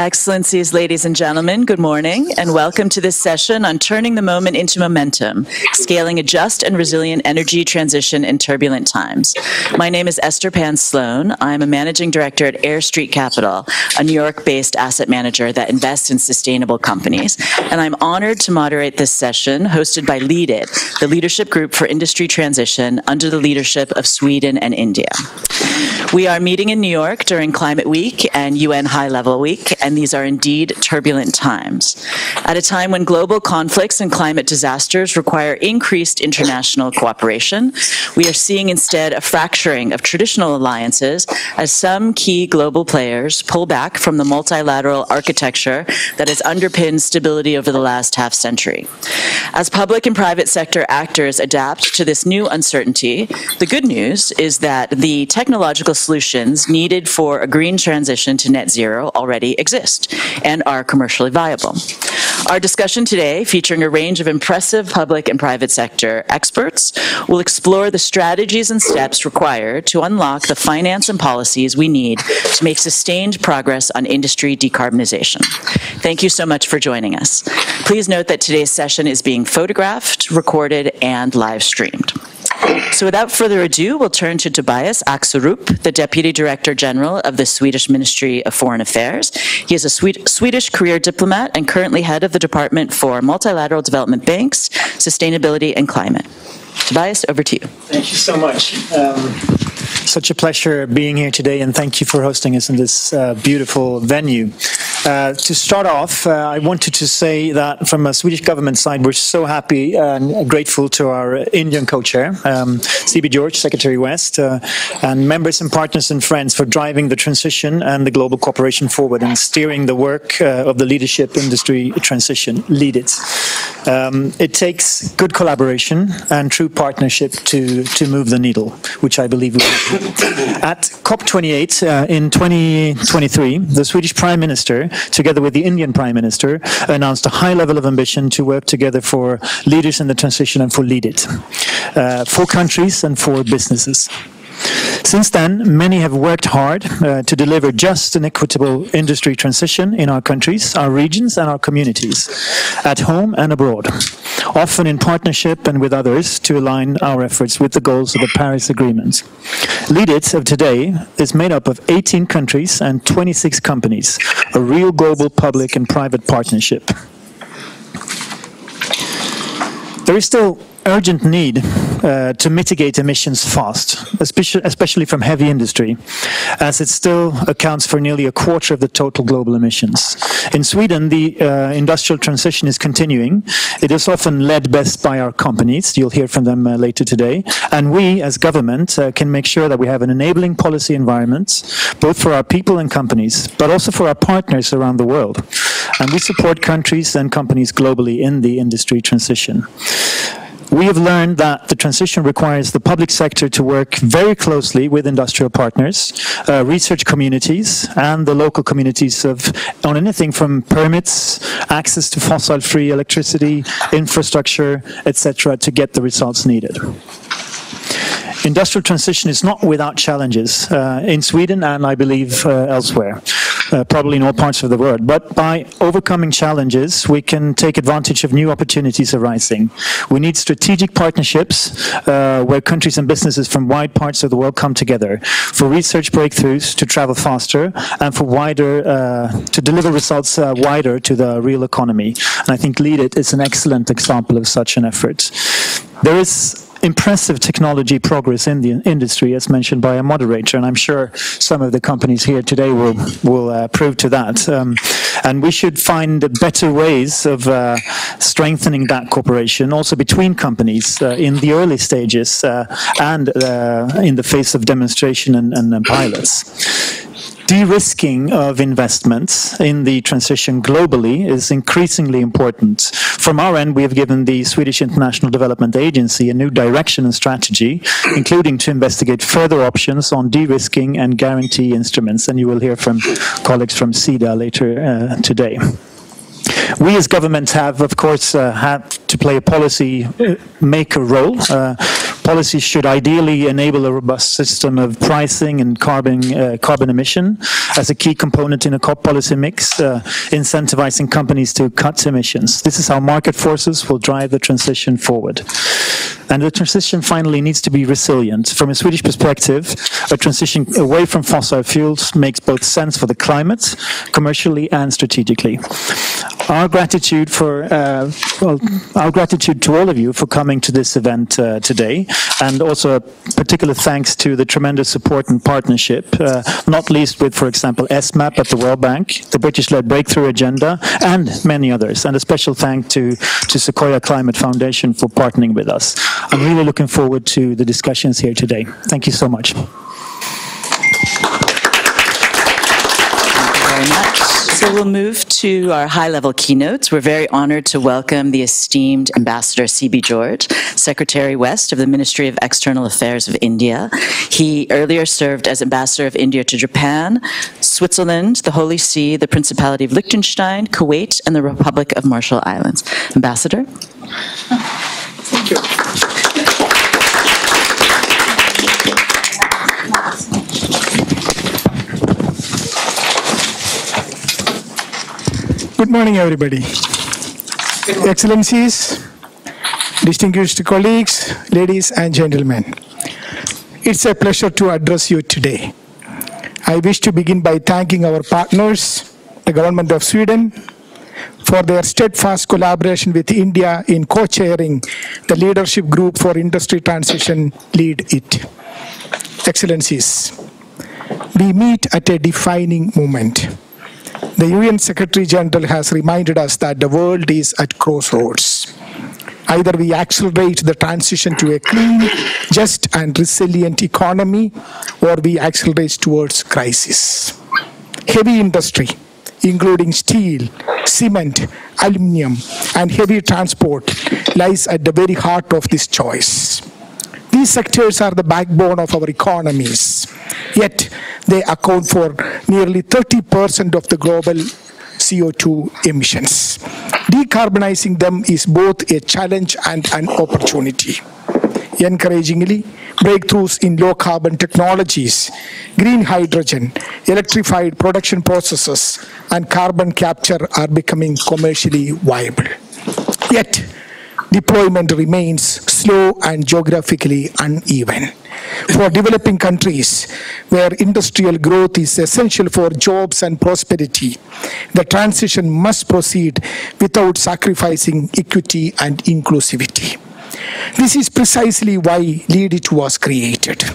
Excellencies, ladies and gentlemen, good morning, and welcome to this session on turning the moment into momentum, scaling a just and resilient energy transition in turbulent times. My name is Esther Pan-Sloan. I'm a managing director at Air Street Capital, a New York-based asset manager that invests in sustainable companies. And I'm honored to moderate this session hosted by LeadIT, the leadership group for industry transition under the leadership of Sweden and India. We are meeting in New York during Climate Week and UN High Level Week, and these are indeed turbulent times. At a time when global conflicts and climate disasters require increased international cooperation, we are seeing instead a fracturing of traditional alliances as some key global players pull back from the multilateral architecture that has underpinned stability over the last half-century. As public and private sector actors adapt to this new uncertainty, the good news is that the technological solutions needed for a green transition to net zero already exist and are commercially viable. Our discussion today, featuring a range of impressive public and private sector experts, will explore the strategies and steps required to unlock the finance and policies we need to make sustained progress on industry decarbonization. Thank you so much for joining us. Please note that today's session is being photographed, recorded, and live streamed. So without further ado, we'll turn to Tobias Axerup, the Deputy Director General of the Swedish Ministry of Foreign Affairs. He is a Swedish career diplomat and currently head of the Department for Multilateral Development Banks, Sustainability and Climate. Tobias, over to you. Thank you so much. Such a pleasure being here today, and thank you for hosting us in this beautiful venue. To start off, I wanted to say that from a Swedish government side, we're so happy and grateful to our Indian co-chair, C.B. George, Secretary West, and members and partners and friends for driving the transition and the global cooperation forward and steering the work of the leadership industry transition, LeadIT. It takes good collaboration and true partnership to move the needle, which I believe we will. At COP28 in 2023, the Swedish Prime Minister, together with the Indian Prime Minister, announced a high level of ambition to work together for leaders in the transition and for LeadIT, for countries and for businesses. Since then, many have worked hard to deliver just and equitable industry transition in our countries, our regions and our communities, at home and abroad, often in partnership and with others to align our efforts with the goals of the Paris Agreement. LeadIT of today is made up of 18 countries and 26 companies, a real global public and private partnership. There is still urgent need to mitigate emissions fast, especially from heavy industry, as it still accounts for nearly a quarter of the total global emissions. In Sweden, the industrial transition is continuing. It is often led best by our companies. You'll hear from them later today. And we, as government, can make sure that we have an enabling policy environment, both for our people and companies, but also for our partners around the world. And we support countries and companies globally in the industry transition. We have learned that the transition requires the public sector to work very closely with industrial partners, research communities, and the local communities on anything from permits, access to fossil-free electricity, infrastructure, etc., to get the results needed. Industrial transition is not without challenges in Sweden and I believe elsewhere. Probably in all parts of the world. But by overcoming challenges, we can take advantage of new opportunities arising. We need strategic partnerships where countries and businesses from wide parts of the world come together for research breakthroughs to travel faster and for to deliver results wider to the real economy. And I think LeadIT is an excellent example of such an effort. There is impressive technology progress in the industry, as mentioned by a moderator, and I'm sure some of the companies here today will prove to that. And we should find better ways of strengthening that cooperation, also between companies in the early stages and in the phase of demonstration and pilots. De-risking of investments in the transition globally is increasingly important. From our end, we have given the Swedish International Development Agency a new direction and strategy, including to investigate further options on de-risking and guarantee instruments, and you will hear from colleagues from SIDA later today. We as governments have, of course, had to play a policy maker role. policy should ideally enable a robust system of pricing and carbon emission as a key component in a COP policy mix, incentivizing companies to cut emissions. This is how market forces will drive the transition forward. And the transition finally needs to be resilient. From a Swedish perspective, a transition away from fossil fuels makes both sense for the climate, commercially and strategically. Our gratitude to all of you for coming to this event today, and also a particular thanks to the tremendous support and partnership, not least with, for example, SMAP at the World Bank, the British-led Breakthrough Agenda, and many others. And a special thank to Sequoia Climate Foundation for partnering with us. I'm really looking forward to the discussions here today. Thank you so much. Thank you very much. So we'll move to our high-level keynotes. We're very honored to welcome the esteemed Ambassador C.B. George, Secretary West of the Ministry of External Affairs of India. He earlier served as Ambassador of India to Japan, Switzerland, the Holy See, the Principality of Liechtenstein, Kuwait, and the Republic of Marshall Islands. Ambassador? Thank you. Good morning, everybody. Excellencies, distinguished colleagues, ladies and gentlemen. It's a pleasure to address you today. I wish to begin by thanking our partners, the Government of Sweden, for their steadfast collaboration with India in co-chairing the Leadership Group for Industry Transition, LeadIT. Excellencies, we meet at a defining moment. The UN Secretary General has reminded us that the world is at crossroads. Either we accelerate the transition to a clean, just and resilient economy, or we accelerate towards crisis. Heavy industry, including steel, cement, aluminium, and heavy transport, lies at the very heart of this choice. These sectors are the backbone of our economies, yet they account for nearly 30% of the global CO2 emissions. Decarbonizing them is both a challenge and an opportunity. Encouragingly, breakthroughs in low-carbon technologies, green hydrogen, electrified production processes, and carbon capture are becoming commercially viable. Yet, deployment remains slow and geographically uneven. For developing countries, where industrial growth is essential for jobs and prosperity, the transition must proceed without sacrificing equity and inclusivity. This is precisely why LeadIT was created.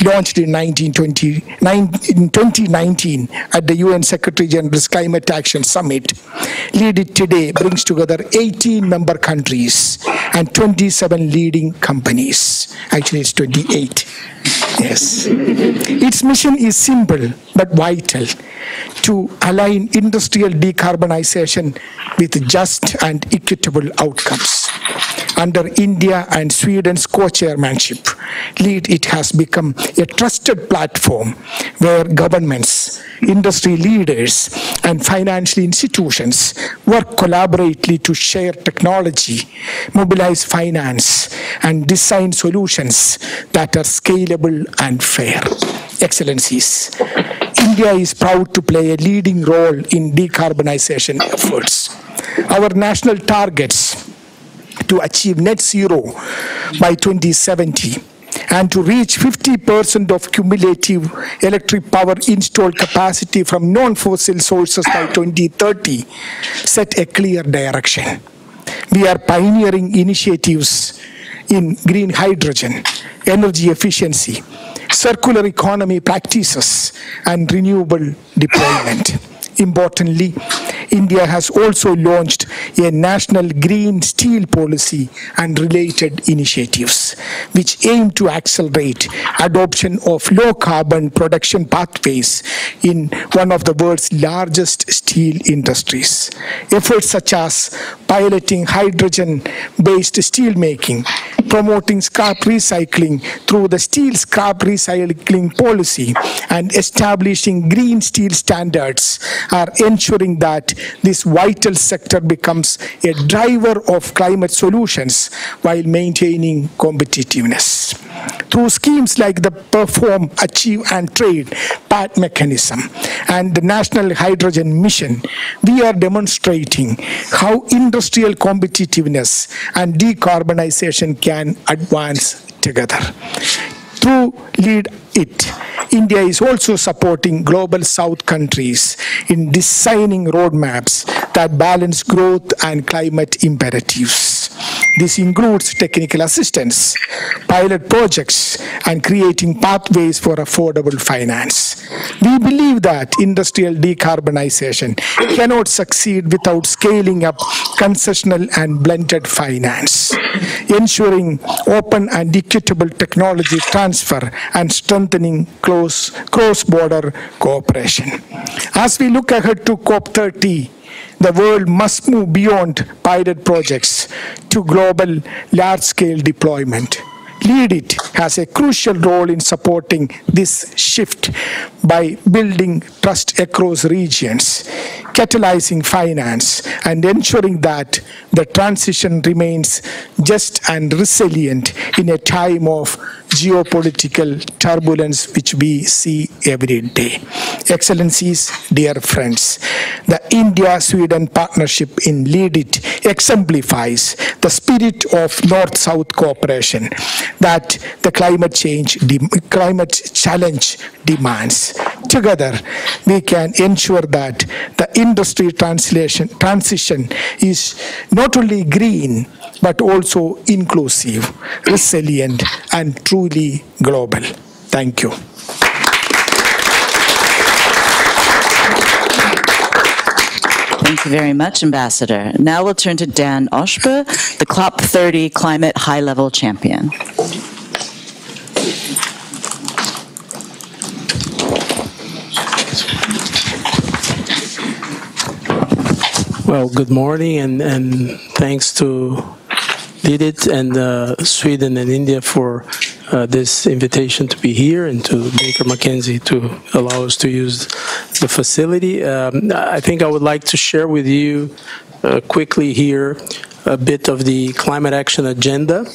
Launched in 2019 at the UN Secretary General's Climate Action Summit, LeadIT today brings together 18 member countries and 27 leading companies. Actually, it's 28. Yes. Its mission is simple but vital: to align industrial decarbonization with just and equitable outcomes. Under India and Sweden's co-chairmanship, LeadIT has become a trusted platform where governments, industry leaders, and financial institutions work collaboratively to share technology, mobilize finance, and design solutions that are scalable and fair. Excellencies, India is proud to play a leading role in decarbonization efforts. Our national targets to achieve net zero by 2070 and to reach 50% of cumulative electric power installed capacity from non-fossil sources by 2030 set a clear direction. We are pioneering initiatives in green hydrogen, energy efficiency, circular economy practices, and renewable deployment. Importantly, India has also launched a national green steel policy and related initiatives, which aim to accelerate adoption of low-carbon production pathways in one of the world's largest steel industries. Efforts such as piloting hydrogen-based steel making, promoting scrap recycling through the steel scrap recycling policy, and establishing green steel standards are ensuring that this vital sector becomes a driver of climate solutions while maintaining competitiveness. Through schemes like the Perform, Achieve and Trade PAT mechanism and the National Hydrogen Mission, we are demonstrating how industrial competitiveness and decarbonization can advance together. Through LeadIT, India is also supporting Global South countries in designing roadmaps that balance growth and climate imperatives. This includes technical assistance, pilot projects, and creating pathways for affordable finance. We believe that industrial decarbonization cannot succeed without scaling up concessional and blended finance, ensuring open and equitable technology transfer, and strengthening cross-border cooperation. As we look ahead to COP30, the world must move beyond pilot projects to global large-scale deployment. LeadIT has a crucial role in supporting this shift by building trust across regions, catalyzing finance, and ensuring that the transition remains just and resilient in a time of geopolitical turbulence which we see every day. Excellencies, dear friends, the India-Sweden partnership in LeadIT exemplifies the spirit of North-South cooperation that the climate challenge demands. Together, we can ensure that the industry transition is not only green, but also inclusive, resilient, and truly global. Thank you. Thank you very much, Ambassador. Now we'll turn to Dan Oshba, the COP30 Climate High-Level Champion. Well, good morning, and thanks to LeadIT and Sweden and India for this invitation to be here, and to Baker McKenzie to allow us to use the facility. I think I would like to share with you quickly here a bit of the climate action agenda,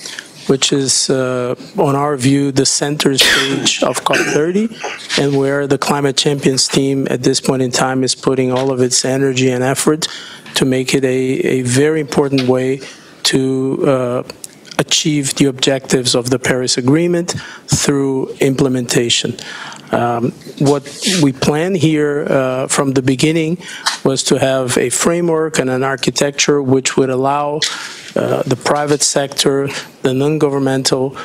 which is, on our view, the center stage of COP30, and where the Climate Champions team at this point in time is putting all of its energy and effort to make it a very important way to achieve the objectives of the Paris Agreement through implementation. What we plan here from the beginning was to have a framework and an architecture which would allow the private sector, the non-governmental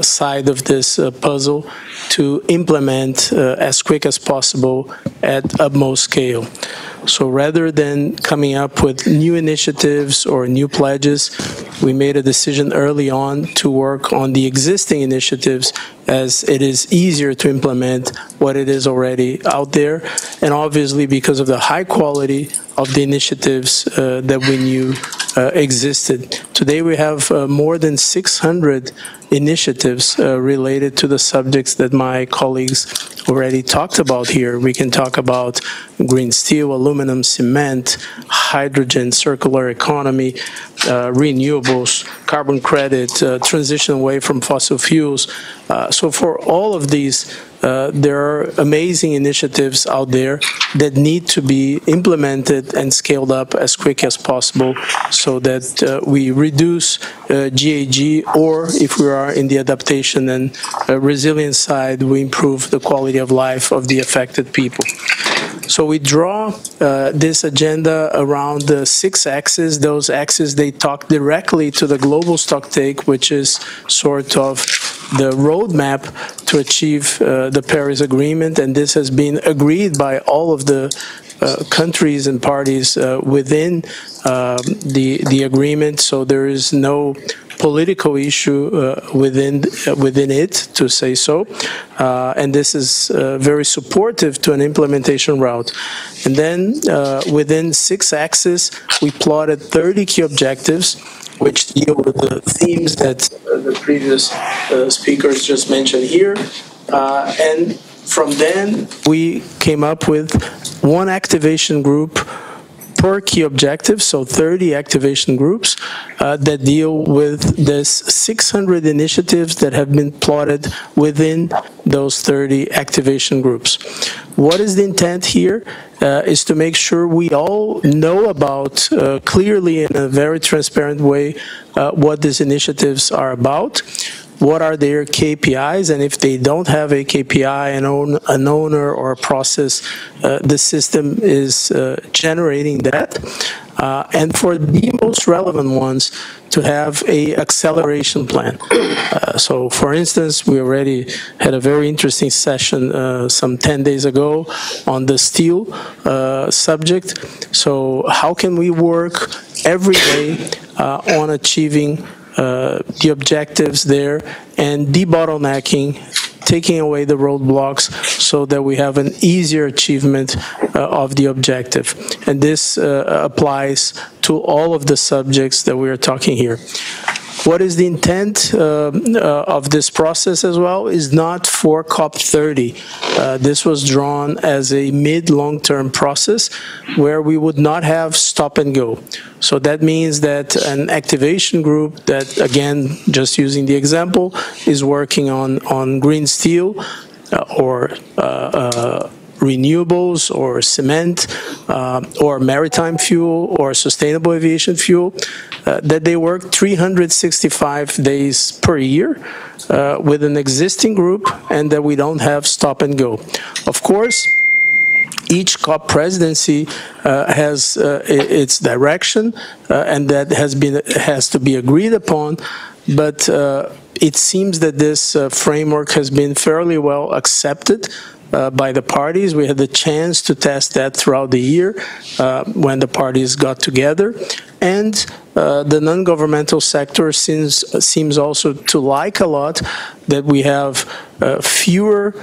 side of this puzzle to implement as quick as possible at utmost scale. So rather than coming up with new initiatives or new pledges, we made a decision early on to work on the existing initiatives, as it is easier to implement what it is already out there, and obviously because of the high quality of the initiatives that we knew existed. Today we have more than 600 initiatives related to the subjects that my colleagues already talked about here. We can talk about green steel, aluminum, cement, hydrogen, circular economy, renewables, carbon credit, transition away from fossil fuels. So for all of these, there are amazing initiatives out there that need to be implemented and scaled up as quick as possible, so that we reduce GHG, or if we are in the adaptation and resilience side, we improve the quality of life of the affected people. So we draw this agenda around the 6 axes. Those axes, they talk directly to the global stocktake, which is sort of the roadmap to achieve the Paris Agreement, and this has been agreed by all of the countries and parties within the agreement. So there is no political issue within it, to say so, and this is very supportive to an implementation route. And then within 6 axes, we plotted 30 key objectives, which deal with the themes that the previous speakers just mentioned here. And from then, we came up with one activation group per key objective, so 30 activation groups that deal with this 600 initiatives that have been plotted within those 30 activation groups. What is the intent here? Is to make sure we all know about clearly in a very transparent way what these initiatives are about, what are their KPIs, and if they don't have a KPI, an owner or a process, the system is generating that. And for the most relevant ones, to have a acceleration plan. So for instance, we already had a very interesting session some 10 days ago on the steel subject. So how can we work every day on achieving the objectives there and debottlenecking, taking away the roadblocks so that we have an easier achievement of the objective. And this applies to all of the subjects that we are talking here. What is the intent of this process as well is not for COP30. This was drawn as a mid-long-term process where we would not have stop and go. So that means that an activation group that, again, just using the example, is working on green steel or renewables or cement or maritime fuel or sustainable aviation fuel, that they work 365 days per year with an existing group and that we don't have stop and go. Of course, each COP presidency has its direction and that has to be agreed upon, but it seems that this framework has been fairly well accepted by the parties. We had the chance to test that throughout the year when the parties got together. And the non-governmental sector seems also to like a lot that we have fewer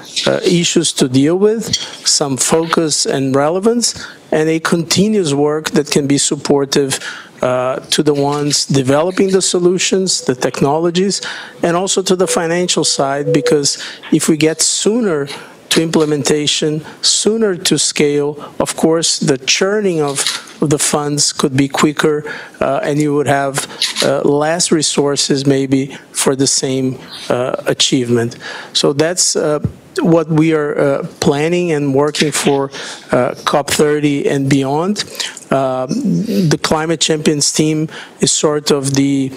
issues to deal with, some focus and relevance, and a continuous work that can be supportive to the ones developing the solutions, the technologies, and also to the financial side, because if we get sooner to implementation, sooner to scale, of course, the churning of the funds could be quicker and you would have less resources maybe for the same achievement. So that's what we are planning and working for COP30 and beyond. The Climate Champions team is sort of the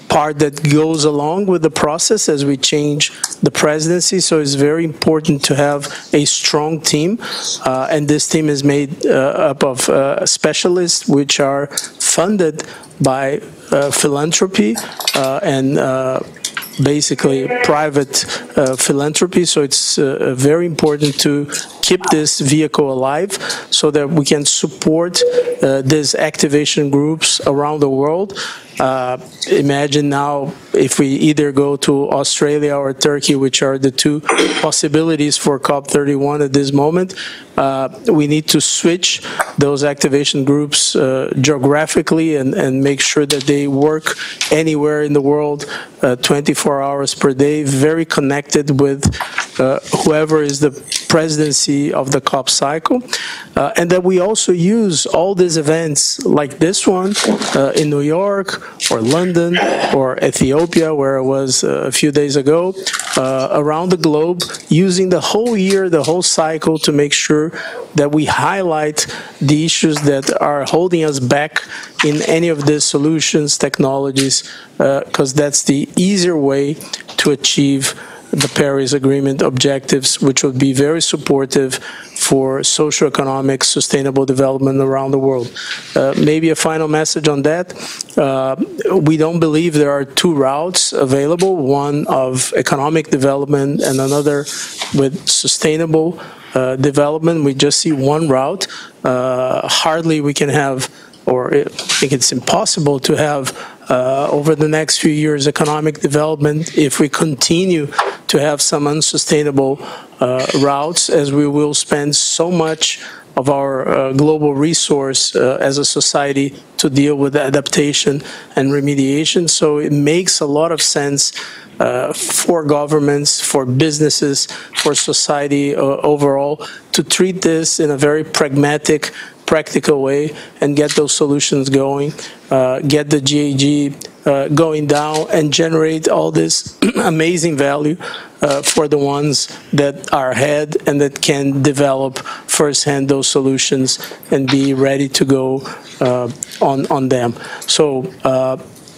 part that goes along with the process as we change the presidency. So it's very important to have a strong team. And this team is made up of specialists which are funded by philanthropy and basically private philanthropy. So it's very important to keep this vehicle alive so that we can support these activation groups around the world. Imagine now if we either go to Australia or Turkey, which are the two possibilities for COP31 at this moment, we need to switch those activation groups geographically and make sure that they work anywhere in the world 24 hours per day, very connected with whoever is the presidency of the COP cycle, and that we also use all these events like this one in New York or London or Ethiopia, where I was a few days ago, around the globe, using the whole year, the whole cycle to make sure that we highlight the issues that are holding us back in any of these solutions, technologies, because that's the easier way to achieve the Paris Agreement objectives, which would be very supportive for socioeconomic sustainable development around the world. Maybe a final message on that. We don't believe there are two routes available, one of economic development and another with sustainable development. We just see one route. Hardly we can have, or I think it's impossible to have over the next few years economic development if we continue to have some unsustainable routes, as we will spend so much of our global resource as a society to deal with adaptation and remediation. So it makes a lot of sense for governments, for businesses, for society overall, to treat this in a very pragmatic practical way and get those solutions going, get the GHG going down, and generate all this amazing value for the ones that are ahead and that can develop firsthand those solutions and be ready to go on them. So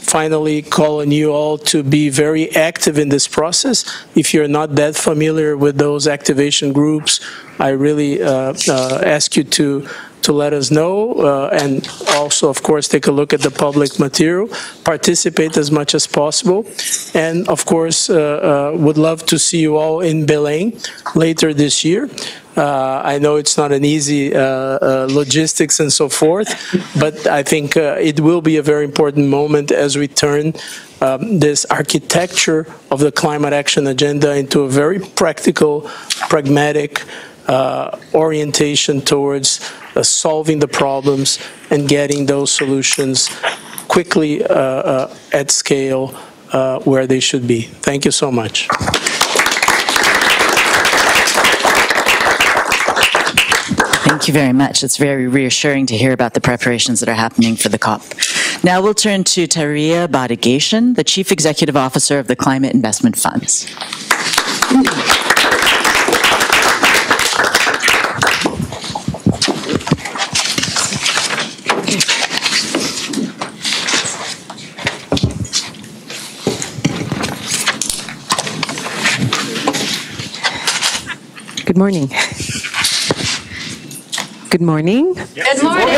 finally, call on you all to be very active in this process. If you're not that familiar with those activation groups, I really ask you to let us know, and also, of course, take a look at the public material, participate as much as possible, and, of course, would love to see you all in Belém later this year. I know it's not an easy logistics and so forth, but I think it will be a very important moment as we turn this architecture of the climate action agenda into a very practical, pragmatic orientation towards solving the problems and getting those solutions quickly at scale where they should be. Thank you so much. Thank you very much. It's very reassuring to hear about the preparations that are happening for the COP. Now we'll turn to Taria Badigashian, the Chief Executive Officer of the Climate Investment Funds. Good morning. Good morning. Good morning.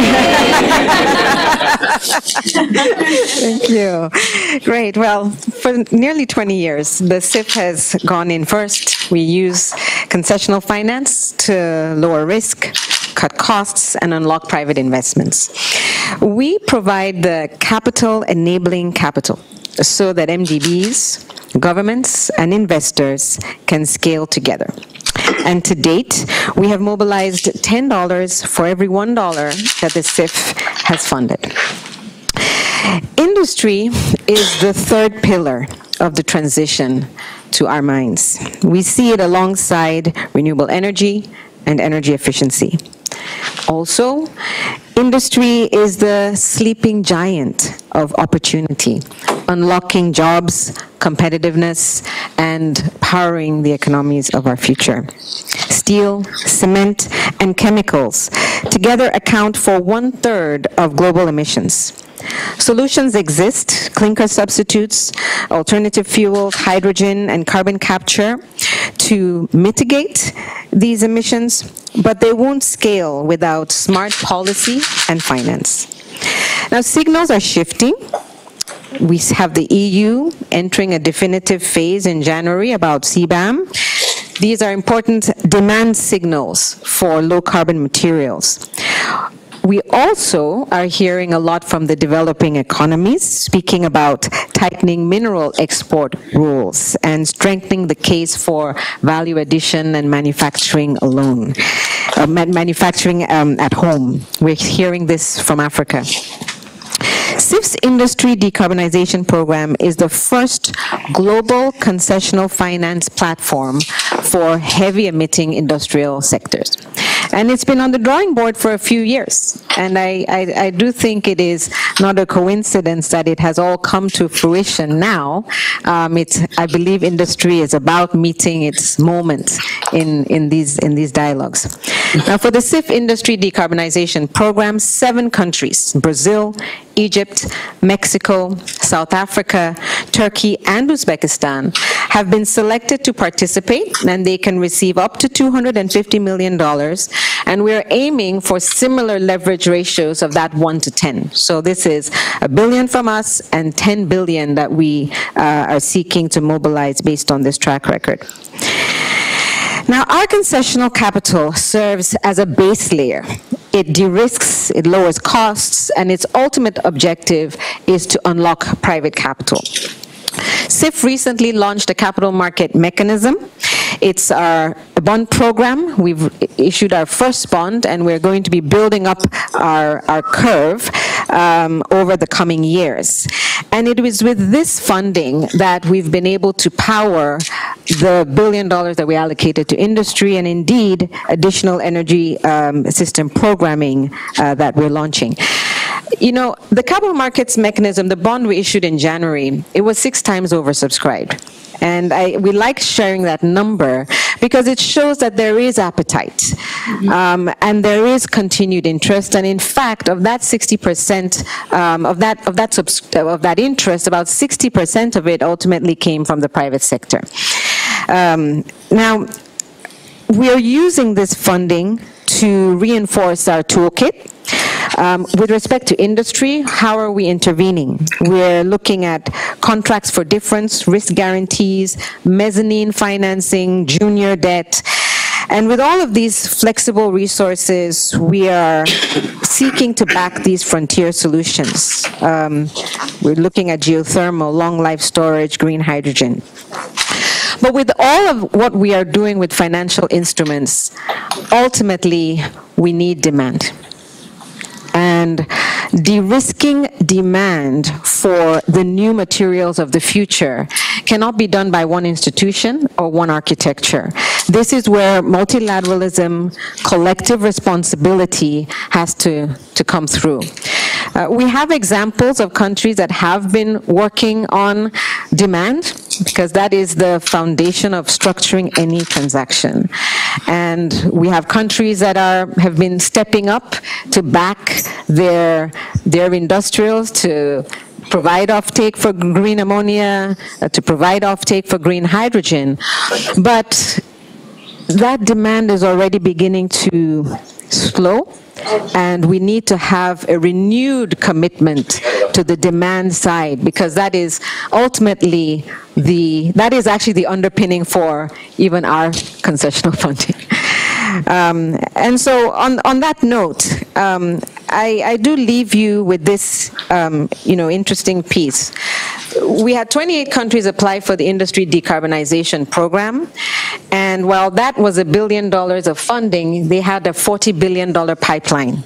Thank you. Great. Well, for nearly 20 years, the CIF has gone in first. We use concessional finance to lower risk, cut costs, and unlock private investments. We provide the capital enabling capital so that MDBs, governments, and investors can scale together. And to date, we have mobilized $10 for every $1 that the CIF has funded. Industry is the third pillar of the transition to our minds. We see it alongside renewable energy and energy efficiency. Also, industry is the sleeping giant of opportunity, unlocking jobs, competitiveness, and powering the economies of our future. Steel, cement, and chemicals together account for 1/3 of global emissions. Solutions exist: clinker substitutes, alternative fuels, hydrogen, and carbon capture to mitigate these emissions, but they won't scale without smart policy and finance. Now, signals are shifting. We have the EU entering a definitive phase in January about CBAM. These are important demand signals for low-carbon materials. We also are hearing a lot from the developing economies, speaking about tightening mineral export rules and strengthening the case for value addition and manufacturing alone, manufacturing at home. We're hearing this from Africa. CIF's Industry Decarbonization Program is the first global concessional finance platform for heavy-emitting industrial sectors. And it's been on the drawing board for a few years. And I do think it is not a coincidence that it has all come to fruition now. I believe industry is about meeting its moment in these dialogues. Now, for the CIF Industry Decarbonization Program, 7 countries, Brazil, Egypt, Mexico, South Africa, Turkey, and Uzbekistan, have been selected to participate, and they can receive up to $250 million. And we're aiming for similar leverage ratios of that 1 to 10. So this is $1 billion from us and $10 billion that we are seeking to mobilize based on this track record. Now, our concessional capital serves as a base layer. It de-risks, it lowers costs, and its ultimate objective is to unlock private capital. CIF recently launched a capital market mechanism. It's our bond program. We've issued our first bond, and we're going to be building up our curve over the coming years. And it was with this funding that we've been able to power the $1 billion that we allocated to industry, and indeed additional energy system programming that we're launching. You know, the capital markets mechanism, the bond we issued in January, it was 6 times oversubscribed. And we like sharing that number because it shows that there is appetite and there is continued interest. And in fact, of that 60% of that interest, about 60% of it ultimately came from the private sector. Now, we are using this funding to reinforce our toolkit. With respect to industry, how are we intervening? We're looking at contracts for difference, risk guarantees, mezzanine financing, junior debt. And with all of these flexible resources, we are seeking to back these frontier solutions. We're looking at geothermal, long life storage, green hydrogen. But with all of what we are doing with financial instruments, ultimately, we need demand. And de-risking demand for the new materials of the future cannot be done by one institution or one architecture. This is where multilateralism, collective responsibility has to come through. We have examples of countries that have been working on demand, because that is the foundation of structuring any transaction. And we have countries that have been stepping up to back their industrials to provide offtake for green ammonia, to provide offtake for green hydrogen. But that demand is already beginning to slow, and we need to have a renewed commitment to the demand side, because that is ultimately that is actually the underpinning for even our concessional funding. And so on that note, I do leave you with this interesting piece. We had 28 countries apply for the industry decarbonization program, and while that was $1 billion of funding, they had a $40 billion pipeline.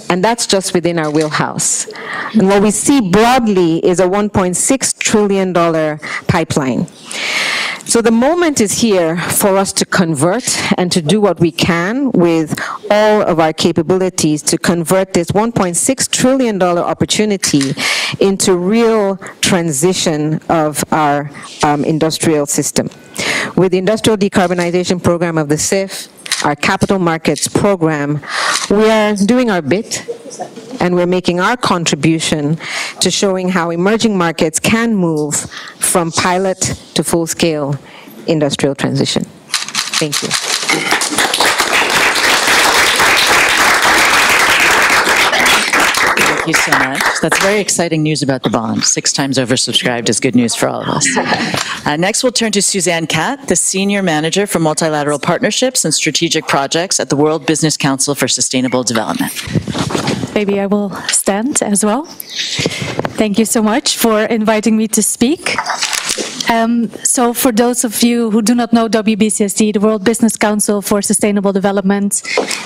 And that's just within our wheelhouse. And what we see broadly is a $1.6 trillion pipeline. So the moment is here for us to convert and to do what we can with all of our capabilities to convert this $1.6 trillion opportunity into real transition of our industrial system. With the Industrial Decarbonization Program of the CIF, our capital markets program, we are doing our bit, and we're making our contribution to showing how emerging markets can move from pilot to full-scale industrial transition. Thank you. Thank you so much. That's very exciting news about the bond. 6 times oversubscribed is good news for all of us. Next, we'll turn to Suzanne Catt, the Senior Manager for Multilateral Partnerships and Strategic Projects at the World Business Council for Sustainable Development. Maybe I will stand as well. Thank you so much for inviting me to speak. So for those of you who do not know WBCSD, the World Business Council for Sustainable Development,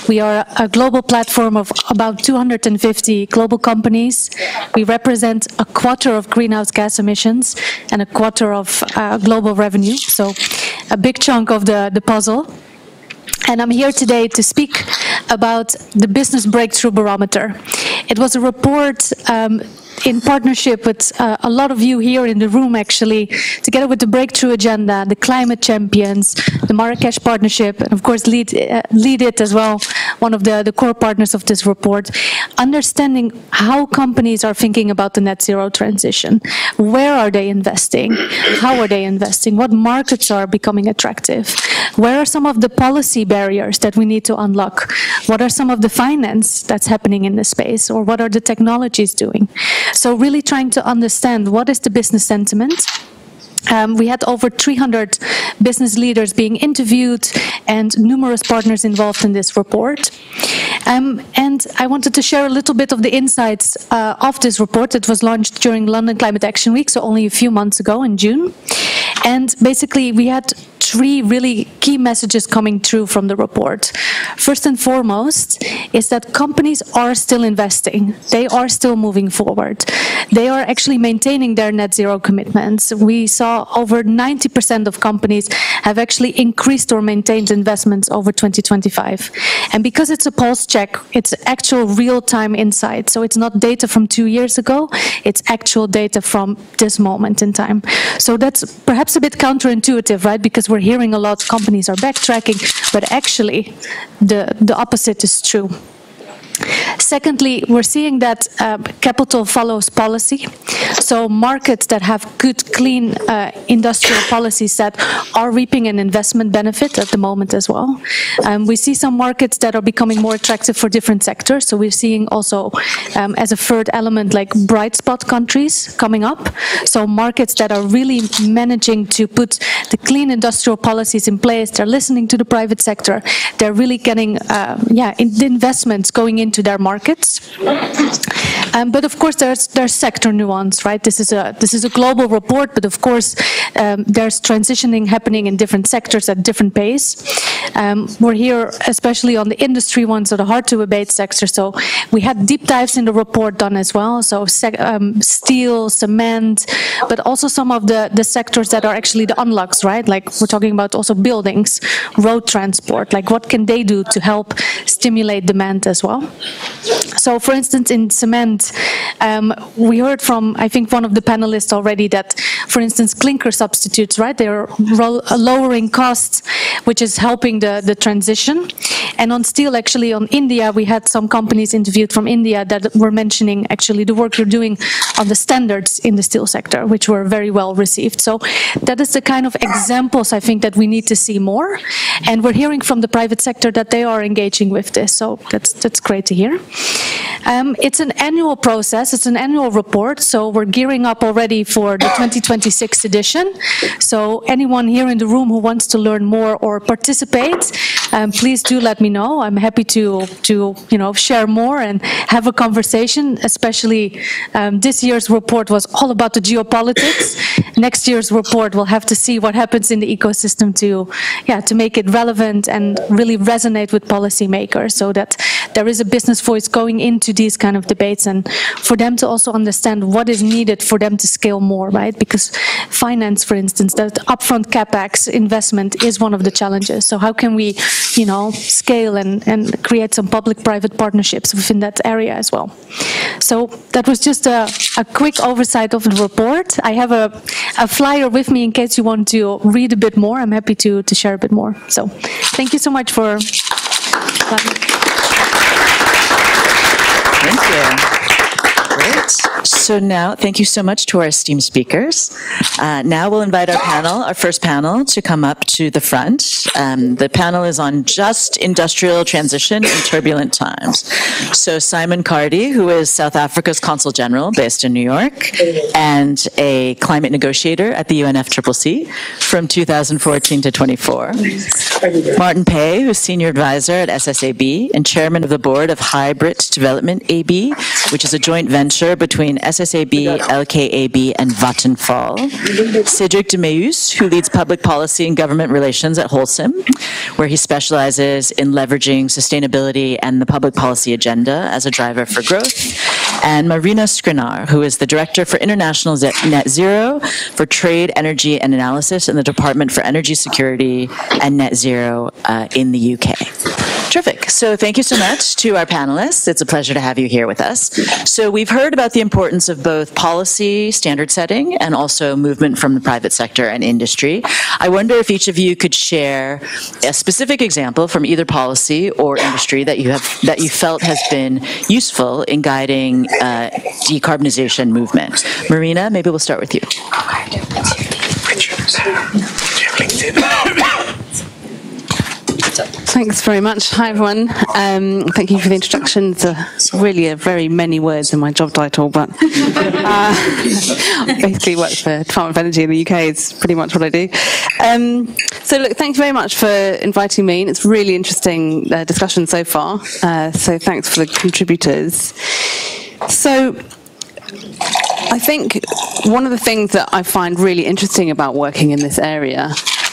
we are a global platform of about 250 global companies. We represent a quarter of greenhouse gas emissions and a quarter of global revenue, so a big chunk of the puzzle. And I'm here today to speak about the Business Breakthrough Barometer. It was a report in partnership with a lot of you here in the room, actually, together with the Breakthrough Agenda, the Climate Champions, the Marrakesh Partnership, and of course LeadIT as well, one of the core partners of this report, understanding how companies are thinking about the net zero transition. Where are they investing? How are they investing? What markets are becoming attractive? Where are some of the policy barriers that we need to unlock? What are some of the finance that's happening in this space? Or what are the technologies doing? So really trying to understand what is the business sentiment. We had over 300 business leaders being interviewed and numerous partners involved in this report. And I wanted to share a little bit of the insights of this report. It was launched during London Climate Action Week, so only a few months ago in June. And basically we had 3 really key messages coming through from the report. First and foremost is that companies are still investing. They are still moving forward. They are actually maintaining their net zero commitments. We saw over 90% of companies have actually increased or maintained investments over 2025. And because it's a pulse check, it's actual real-time insight. So it's not data from 2 years ago, it's actual data from this moment in time. So that's perhaps a bit counterintuitive, right? Because we're hearing a lot companies are backtracking, but actually the opposite is true. Secondly, we're seeing that capital follows policy. So markets that have good, clean industrial policies that are reaping an investment benefit at the moment as well. We see some markets that are becoming more attractive for different sectors. So we're seeing also, as a third element, like bright spot countries coming up. So markets that are really managing to put the clean industrial policies in place. They're listening to the private sector. They're really getting, the investments going into their markets. But of course, there's sector nuance, right? This is a global report, but of course, there's transitioning happening in different sectors at different pace. We're here, especially on the industry ones, or the hard-to-abate sector. So we had deep dives in the report done as well. So steel, cement, but also some of the sectors that are actually the unlocks, right? Like we're talking about also buildings, road transport. Like what can they do to help stimulate demand as well? So, for instance, in cement, we heard from, I think, one of the panelists already that, for instance, clinker substitutes, right? They're lowering costs, which is helping the transition. And on steel, actually, on India, we had some companies interviewed from India that were mentioning, actually, the work you're doing on the standards in the steel sector, which were very well received. So that is the kind of examples, I think, that we need to see more. And we're hearing from the private sector that they are engaging with this. So that's great to hear. It's an annual process, it's an annual report, so we're gearing up already for the 2026 edition. So anyone here in the room who wants to learn more or participate, please do let me know. I'm happy to share more and have a conversation, especially this year's report was all about the geopolitics. Next year's report, we'll have to see what happens in the ecosystem to make it relevant and really resonate with policymakers, so that there is a business voice going into these kind of debates, and for them to also understand what is needed for them to scale more, right? Because finance, for instance, that upfront capex investment is one of the challenges. So how can we, scale and create some public-private partnerships within that area as well? So that was just a quick oversight of the report. I have a flyer with me in case you want to read a bit more. I'm happy to share a bit more. So thank you so much for that. Thank you. Great. So now, thank you so much to our esteemed speakers. Now we'll invite our first panel, to come up to the front. The panel is on just industrial transition in turbulent times. So Simon Cardy, who is South Africa's Consul General based in New York and a climate negotiator at the UNFCCC from 2014 to 24. Martin Pei, who's Senior Advisor at SSAB and Chairman of the Board of Hybrid Development AB, which is a joint venture between SSAB, LKAB, and Vattenfall. Cédric de Meus, who leads public policy and government relations at Holcim, where he specializes in leveraging sustainability and the public policy agenda as a driver for growth. And Marina Skrinar, who is the Director for International Net Zero for Trade, Energy, and Analysis in the Department for Energy Security and Net Zero in the UK. Terrific. So thank you so much to our panelists. It's a pleasure to have you here with us. So we've heard about the importance of both policy standard setting and also movement from the private sector and industry. I wonder if each of you could share a specific example from either policy or industry that you felt has been useful in guiding decarbonization movement. Marina, maybe we'll start with you. Thanks very much. Hi, everyone. Thank you for the introduction. It's really very many words in my job title, but basically work for Department of Energy in the UK. It's pretty much what I do. So look, thank you very much for inviting me. It's really interesting discussion so far. So thanks for the contributors. So I think one of the things that I find really interesting about working in this area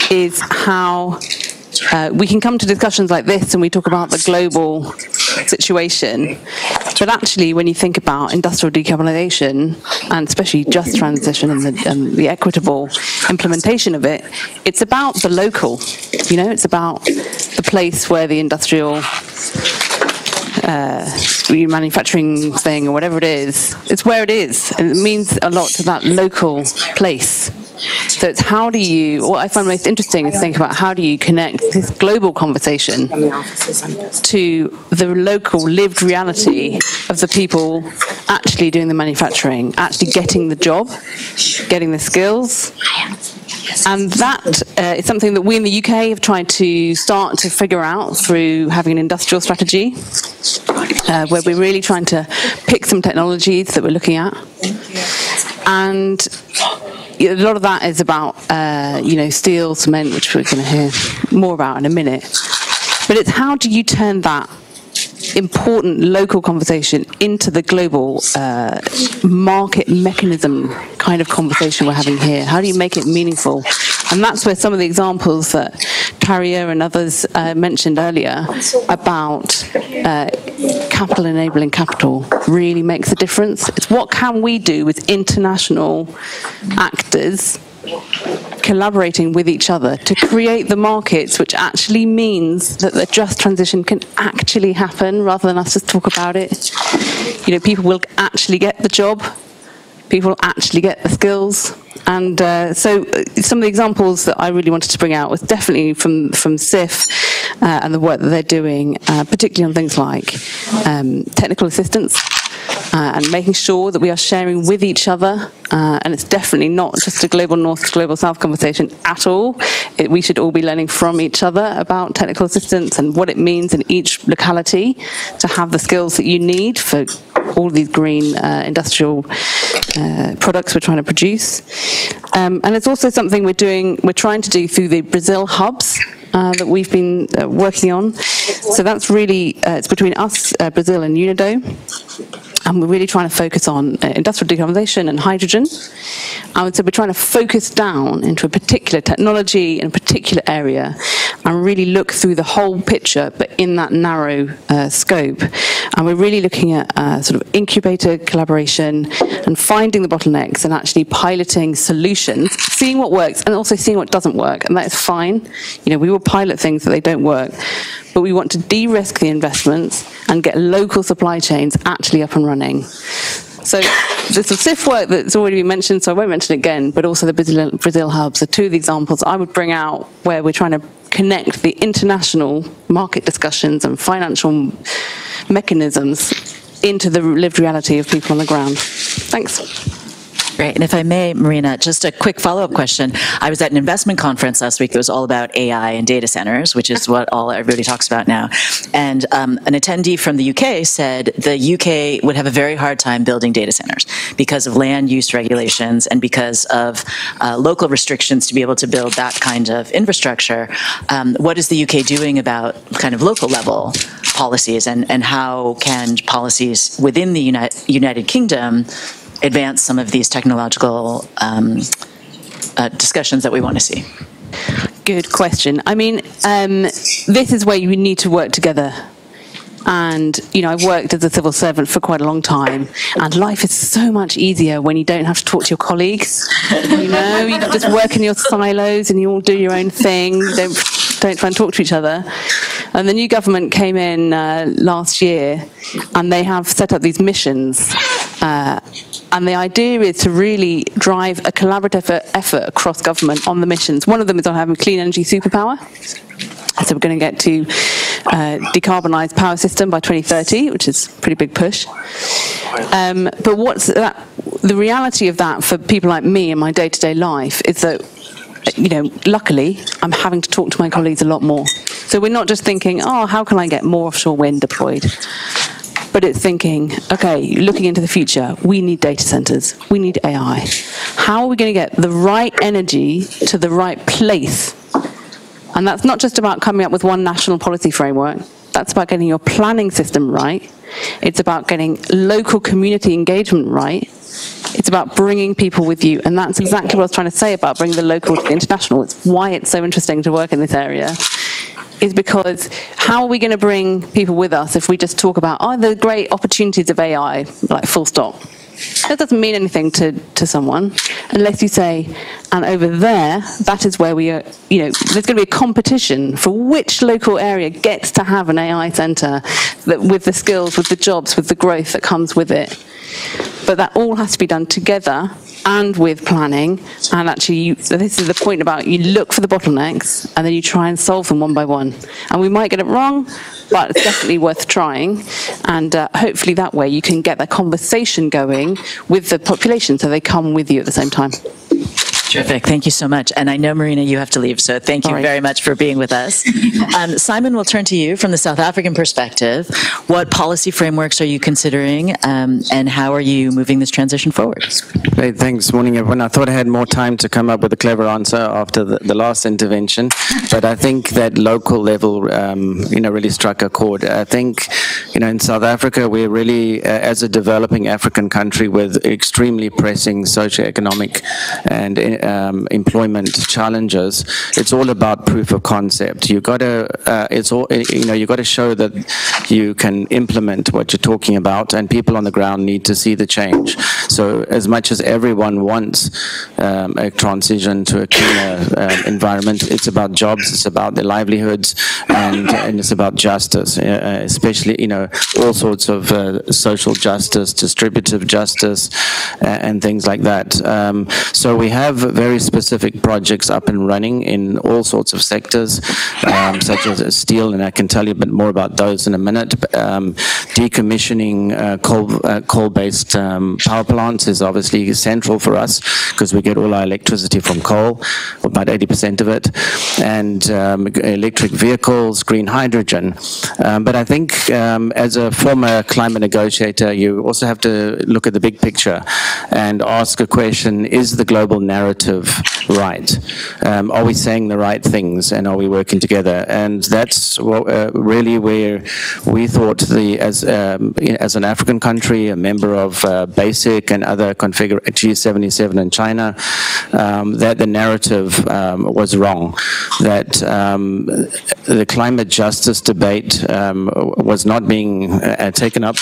is how we can come to discussions like this and we talk about the global situation. But actually, when you think about industrial decarbonisation, and especially just transition and the equitable implementation of it, it's about the local. You know, it's about the place where the industrial manufacturing thing or whatever it is, it's where it is, and it means a lot to that local place. So it's how do you, what I find most interesting is think about how do you connect this global conversation to the local lived reality of the people actually doing the manufacturing, actually getting the job, getting the skills. And that is something that we in the UK have tried to start to figure out through having an industrial strategy, where we're really trying to pick some technologies that we're looking at. And a lot of that is about, steel, cement, which we're going to hear more about in a minute. But it's how do you turn that important local conversation into the global market mechanism kind of conversation we're having here? How do you make it meaningful? And that's where some of the examples that Tarja and others mentioned earlier about capital enabling capital really makes a difference. It's what can we do with international actors collaborating with each other to create the markets, which actually means that the just transition can actually happen rather than us just talk about it. You know, people will actually get the job, people will actually get the skills. And so some of the examples that I really wanted to bring out was definitely from CIF and the work that they're doing, particularly on things like technical assistance, and making sure that we are sharing with each other. And it's definitely not just a global north to global south conversation at all. We should all be learning from each other about technical assistance and what it means in each locality to have the skills that you need for all these green industrial products we're trying to produce. And it's also something we're trying to do through the Brazil hubs that we've been working on. So that's really, it's between us, Brazil and UNIDO. And we're really trying to focus on industrial decarbonisation and hydrogen. And so we're trying to focus down into a particular technology in a particular area and really look through the whole picture, but in that narrow scope. And we're really looking at sort of incubator collaboration and finding the bottlenecks and actually piloting solutions, seeing what works and also seeing what doesn't work. And that is fine. You know, we will pilot things that they don't work. But we want to de-risk the investments and get local supply chains actually up and running. So there's some CIF work that's already been mentioned, so I won't mention it again, but also the Brazil hubs are two of the examples I would bring out where we're trying to connect the international market discussions and financial mechanisms into the lived reality of people on the ground. Thanks. Great. And if I may, Marina, just a quick follow-up question. I was at an investment conference last week that was all about AI and data centers, which is what everybody talks about now. And an attendee from the UK said the UK would have a very hard time building data centers because of land use regulations and because of local restrictions to be able to build that kind of infrastructure. What is the UK doing about kind of local level policies, and how can policies within the United Kingdom advance some of these technological discussions that we want to see? Good question. I mean, this is where you need to work together. And, you know, I've worked as a civil servant for quite a long time, and life is so much easier when you don't have to talk to your colleagues. You know, you can just work in your silos and you all do your own thing. Don't try and talk to each other. And the new government came in last year, and they have set up these missions. And the idea is to really drive a collaborative effort across government on the missions. One of them is on having clean energy superpower. So we're going to get to decarbonised power system by 2030, which is a pretty big push. But what's that? The reality of that for people like me in my day-to-day life is that, you know, luckily, I'm having to talk to my colleagues a lot more. So we're not just thinking, oh, how can I get more offshore wind deployed? But it's thinking, okay, looking into the future, we need data centers, we need AI. How are we going to get the right energy to the right place? And that's not just about coming up with one national policy framework. That's about getting your planning system right. It's about getting local community engagement right. It's about bringing people with you. And that's exactly what I was trying to say about bringing the local to the international. It's why it's so interesting to work in this area. is because how are we going to bring people with us if we just talk about, the great opportunities of AI, like full stop? That doesn't mean anything to someone unless you say, and over there, that is where we are, there's going to be a competition for which local area gets to have an AI centre that with the skills, with the jobs, with the growth that comes with it. But that all has to be done together and with planning. And actually, this is the point about you look for the bottlenecks and then you try and solve them one by one. And we might get it wrong, but it's definitely worth trying. And hopefully that way you can get that conversation going with the population so they come with you at the same time. Terrific. Thank you so much. And I know, Marina, you have to leave, so thank you very much for being with us. Simon, we'll turn to you from the South African perspective. What policy frameworks are you considering, and how are you moving this transition forward? Great. Thanks. Morning, everyone. I thought I had more time to come up with a clever answer after the last intervention, but I think that local level, really struck a chord. I think, in South Africa, we're really, as a developing African country with extremely pressing socioeconomic and employment challenges, it's all about proof of concept. You got to, you got to show that you can implement what you're talking about, and people on the ground need to see the change. So, as much as everyone wants a transition to a cleaner environment, it's about jobs, it's about their livelihoods, and it's about justice, especially all sorts of social justice, distributive justice, and things like that. So we have very specific projects up and running in all sorts of sectors, such as steel, and I can tell you a bit more about those in a minute. Decommissioning coal-based power plants is obviously central for us because we get all our electricity from coal, about 80% of it, and electric vehicles, green hydrogen. But I think as a former climate negotiator, you also have to look at the big picture and ask a question, is the global narrative right? Are we saying the right things, and are we working together? And that's really where we thought, as an African country, a member of BASIC and other G77 in China, that the narrative was wrong, that the climate justice debate was not being taken up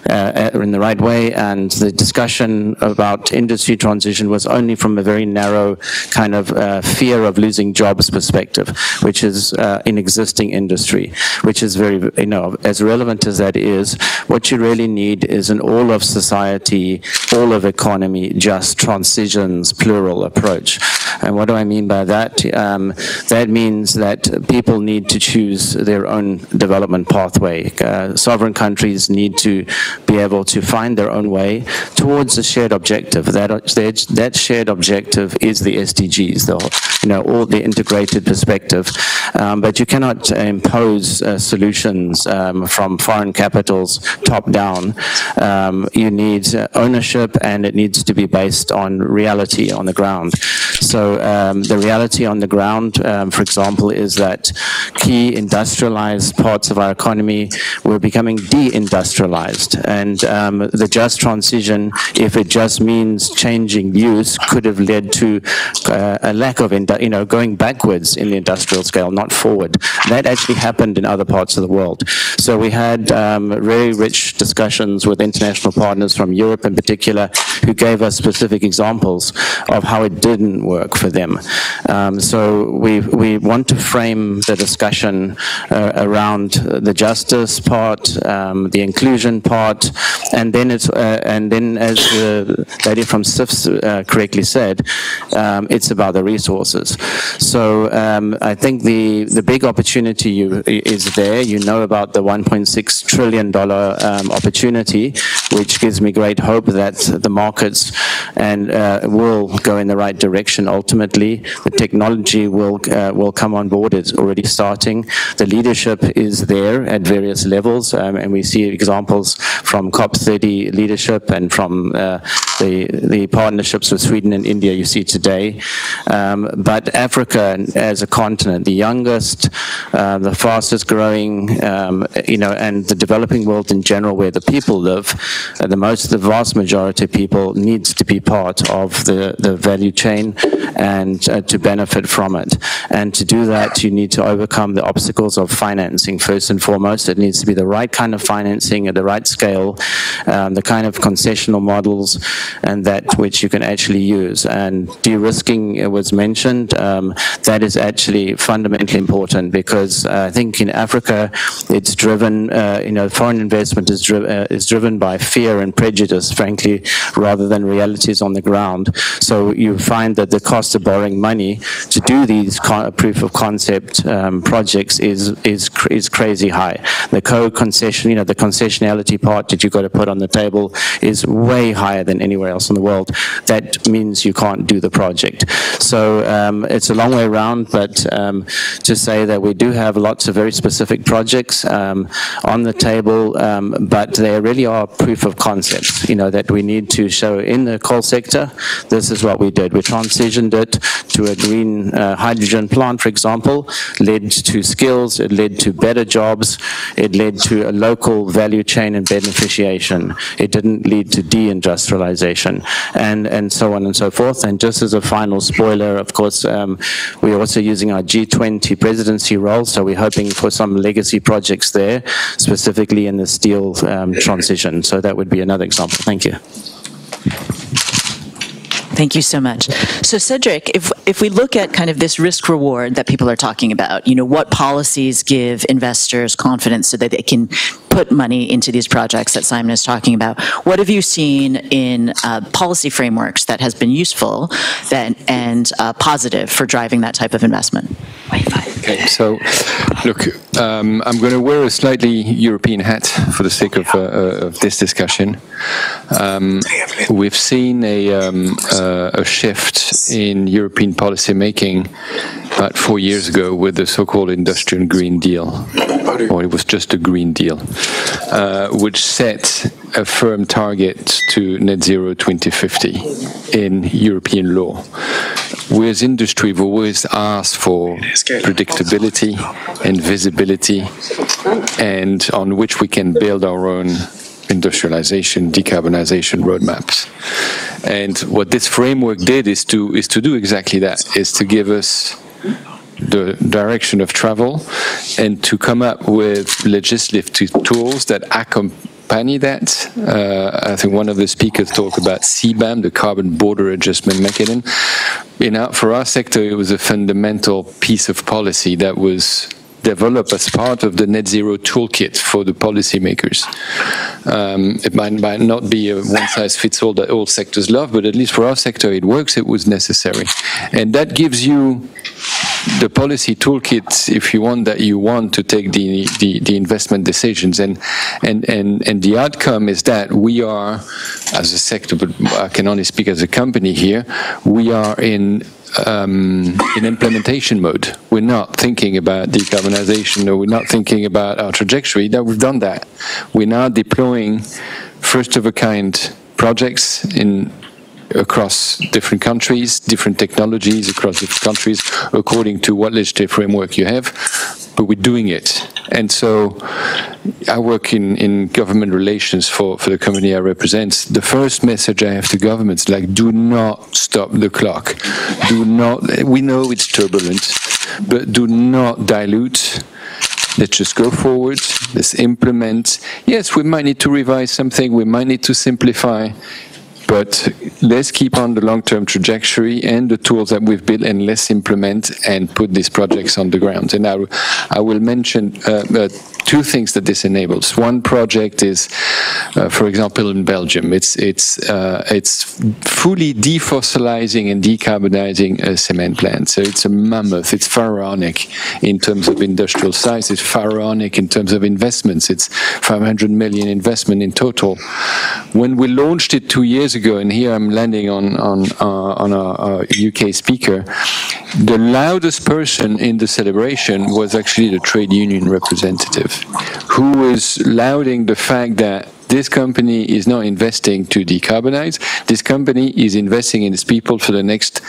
in the right way, and the discussion about industry transition was only from a very narrow kind of fear of losing jobs perspective, which is in existing industry, which is very, as relevant as that is, what you really need is an all of society, all of economy, just transitions, plural approach. And what do I mean by that? That means that people need to choose their own development pathway. Sovereign countries need to be able to find their own way towards a shared objective. That shared objective is the SDGs, all the integrated perspective. But you cannot impose solutions from foreign capitals top down. You need ownership, and it needs to be based on reality on the ground. So the reality on the ground, for example, is that key industrialized parts of our economy were becoming de-industrialized. And the just transition, if it just means changing use, could have led to a lack of, going backwards in the industrial scale, not forward. That actually happened in other parts of the world. So we had very rich discussions with international partners from Europe in particular, who gave us specific examples of how it didn't work for them. So we want to frame the discussion around the justice part, the inclusion part, and then as the lady from SIFS correctly said, it's about the resources. So I think the big opportunity is there. You know about the $1.6 trillion opportunity, which gives me great hope that the markets will go in the right direction ultimately. The technology will come on board. It's already starting. The leadership is there at various levels, and we see examples from COP30 leadership and from the partnerships with Sweden and India you see today. But Africa as a continent, the youngest, the fastest growing, and the developing world in general, where the people live, the vast majority of people needs to be part of the value chain and to benefit from it. And to do that, you need to overcome the obstacles of financing. First and foremost, it needs to be the right kind of financing at the right scale, the kind of concessional models, and that which you can actually use. And de-risking was mentioned. That is actually fundamentally important, because I think in Africa, it's driven, foreign investment is driven by fear and prejudice, frankly, rather than realities on the ground. So you find that the cost of borrowing money to do these proof of concept projects is crazy high. The co-concession, the concessionality part that you've got to put on the table is way higher than anywhere else in the world. That means you can't do the project. So it's a long way around, but to say that we do have lots of very specific projects on the table, but they really are proof of concepts, that we need to show in the coal sector. This is what we did. We transitioned it to a green hydrogen plant, for example, led to skills, it led to better jobs, it led to a local value chain and beneficiation. It didn't lead to deindustrialization, and so on and so forth. And just as a final spoiler, of course, we're also using our G20 presidency role, so we're hoping for some legacy projects there, specifically in the steel transition. So that would be another example. Thank you. Thank you so much. So Cedric, if we look at kind of this risk reward that people are talking about, what policies give investors confidence so that they can put money into these projects that Simon is talking about, what have you seen in policy frameworks that has been useful and positive for driving that type of investment? Okay, so look, I'm going to wear a slightly European hat for the sake of this discussion. We've seen a shift in European policy making about 4 years ago with the so-called Industrial Green Deal, or it was just a Green Deal, which set a firm target to net zero 2050 in European law. We as industry have always asked for predictability and visibility, and on which we can build our own industrialization, decarbonization roadmaps. And what this framework did is to do exactly that, is to give us the direction of travel and to come up with legislative tools that accompany that. I think one of the speakers talked about CBAM, the Carbon Border Adjustment Mechanism. For our sector, it was a fundamental piece of policy that was developed as part of the net zero toolkit for the policymakers. It might not be a one-size-fits-all that all sectors love, but at least for our sector it works, it was necessary. And that gives you the policy toolkit, if you want, that you want to take the investment decisions. And the outcome is that we are, as a sector, but I can only speak as a company here, we are in implementation mode. We're not thinking about decarbonization, or we're not thinking about our trajectory. That we've done that. We're now deploying first-of-a-kind projects across different countries, different technologies across different countries, according to what legislative framework you have, but we're doing it. And so I work in government relations for the company I represent. The first message I have to governments, do not stop the clock. We know it's turbulent, but do not dilute. Let's just go forward, let's implement. Yes, we might need to revise something, we might need to simplify, but let's keep on the long-term trajectory and the tools that we've built, and let's implement and put these projects on the ground. And I will mention two things that this enables. One project is, for example, in Belgium, it's fully defossilizing and decarbonizing a cement plant. So it's a mammoth. It's pharaonic in terms of industrial size. It's pharaonic in terms of investments. It's 500 million investment in total. When we launched it 2 years ago, and here I'm landing on a UK speaker, the loudest person in the celebration was actually the trade union representative, who was lauding the fact that This company is not investing to decarbonize. This company is investing in its people for the next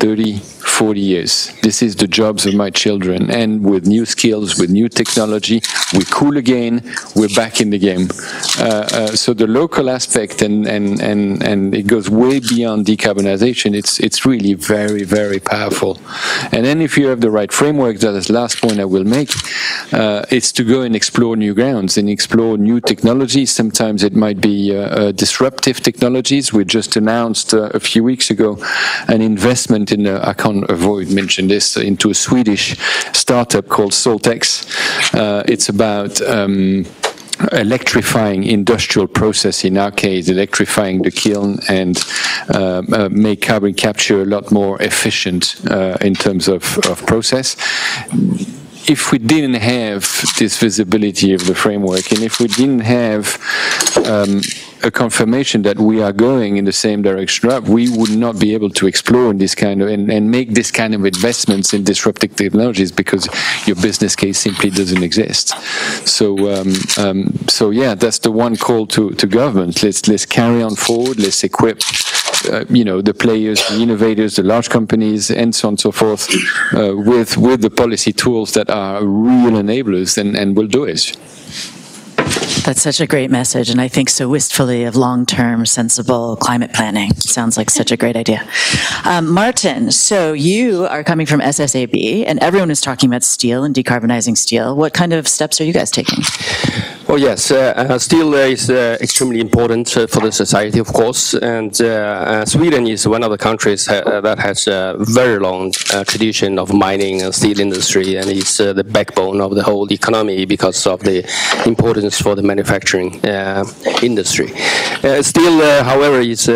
30, 40 years. This is the jobs of my children. And with new skills, with new technology, we're cool again, we're back in the game. So the local aspect, and it goes way beyond decarbonization, it's really very, very powerful. And then if you have the right framework, that is the last point I will make, it's to go and explore new grounds and explore new technologies. Sometimes it might be disruptive technologies. We just announced a few weeks ago an investment in, I can't avoid mention this, into a Swedish startup called Soltex. It's about electrifying industrial process, in our case electrifying the kiln, and make carbon capture a lot more efficient in terms of process. If we didn't have this visibility of the framework, and if we didn't have a confirmation that we are going in the same direction up, we would not be able to explore in this kind of and make this kind of investments in disruptive technologies, because your business case simply doesn't exist. So, so yeah, that's the one call to government. Let's carry on forward. Let's equip. The players, the innovators, the large companies, and so on and so forth, with the policy tools that are real enablers, and will do it. That's such a great message, and I think so wistfully of long-term, sensible climate planning. Sounds like such a great idea. Martin, so you are coming from SSAB, and everyone is talking about steel and decarbonizing steel. What kind of steps are you guys taking? Well, yes, steel is extremely important for the society, of course, and Sweden is one of the countries that has a very long tradition of mining and steel industry, and it's the backbone of the whole economy because of the importance for the manufacturing industry. Steel, however, is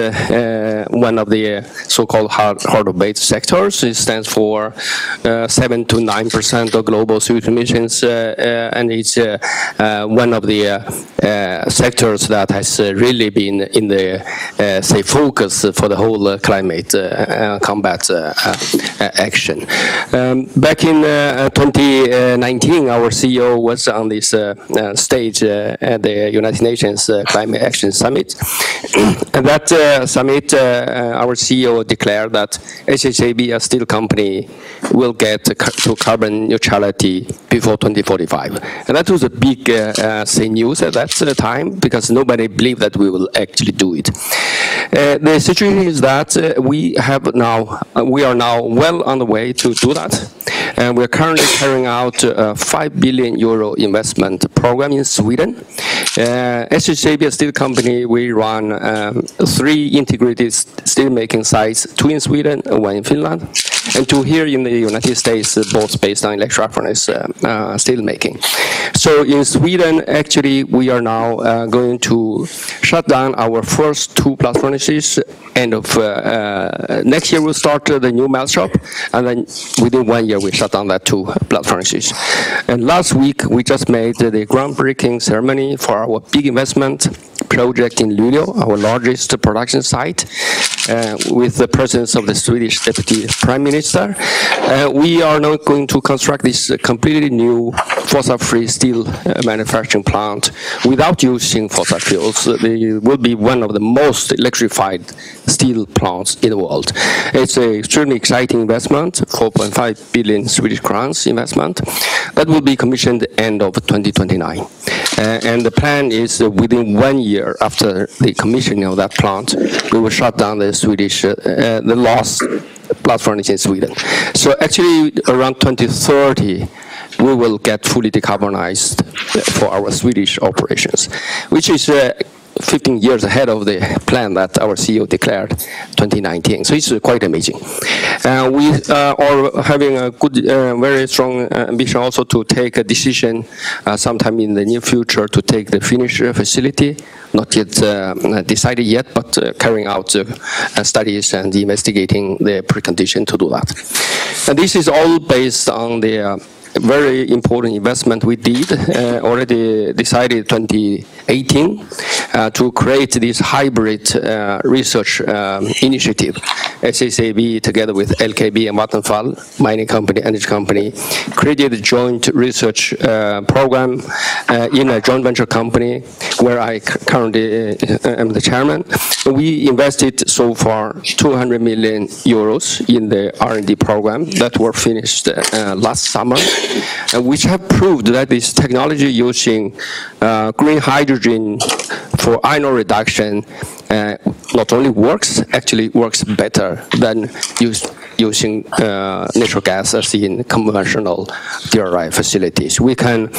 one of the so-called hard-to-abate sectors. It stands for 7 to 9% of global CO2 emissions, and it's one of the sectors that has really been in the say focus for the whole climate combat action. Back in 2019, our CEO was on this stage at the United Nations Climate Action Summit. At that summit, our CEO declared that SSAB, a steel company, will get to carbon neutrality before 2045. And that was a big say news at that time, because nobody believed that we will actually do it. The situation is that we are now well on the way to do that. And we're currently carrying out a €5 billion investment program in Sweden. SSAB, a steel company, we run 3 integrated steelmaking sites, 2 in Sweden, 1 in Finland, and 2 here in the United States, both based on electric arc furnace steelmaking. So in Sweden, actually, we are now going to shut down our first 2 blast furnaces. End of next year, we'll start the new melt shop, and then within 1 year, we shut down that 2 blast furnaces. And last week, we just made the groundbreaking ceremony for our big investment project in Luleå, our largest production site, with the presence of the Swedish Deputy Prime Minister. We are now going to construct this completely new fossil-free steel manufacturing plant without using fossil fuels. It will be one of the most electrified steel plants in the world. It's an extremely exciting investment, 4.5 billion Swedish crowns investment, that will be commissioned end of 2029. And the plan is within 1 year after the commissioning of that plant, we will shut down the Swedish, the last blast furnace in Sweden. So actually around 2030, we will get fully decarbonized for our Swedish operations, which is 15 years ahead of the plan that our CEO declared 2019. So it's quite amazing. We are having a good, very strong ambition also to take a decision sometime in the near future to take the Finnish facility. Not yet decided yet, but carrying out studies and investigating the precondition to do that. And this is all based on the very important investment we did, already decided 2018, to create this hybrid research initiative. SSAB, together with LKB and Vattenfall, mining company, energy company, created a joint research program in a joint venture company where I currently am the chairman. We invested so far 200 million euros in the R&D program that were finished last summer, which have proved that this technology using green hydrogen for iron ore reduction not only works, actually works better than using natural gas as in conventional DRI facilities. We can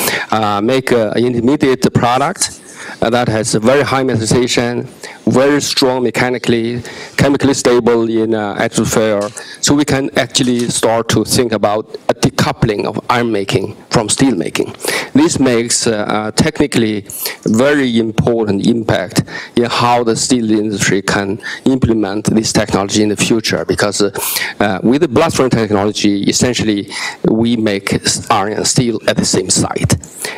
make an intermediate product that has a very high metallization, very strong mechanically, chemically stable in atmosphere. So we can actually start to think about a decoupling of iron making from steel making. This makes technically very important impact in how the steel industry can implement this technology in the future, because with the blast furnace technology, essentially we make iron and steel at the same site.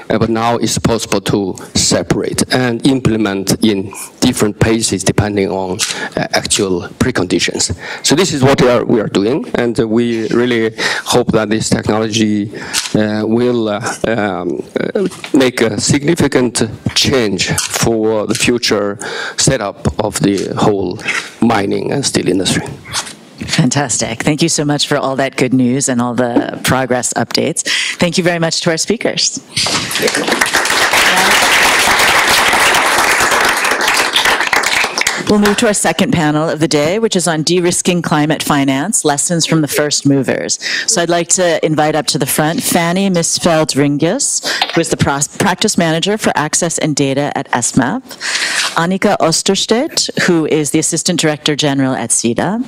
But now it's possible to separate and implement in different paces depending on actual preconditions. So this is what we are doing, and we really hope that this technology will make a significant change for the future setup of the whole mining and steel industry. Fantastic. Thank you so much for all that good news and all the progress updates. Thank you very much to our speakers. We'll move to our second panel of the day, which is on de-risking climate finance, lessons from the first movers. So I'd like to invite up to the front Fanny Misfeld-Ringus, who is the practice manager for access and data at SMAP, Annika Osterstedt, who is the Assistant Director General at SIDA,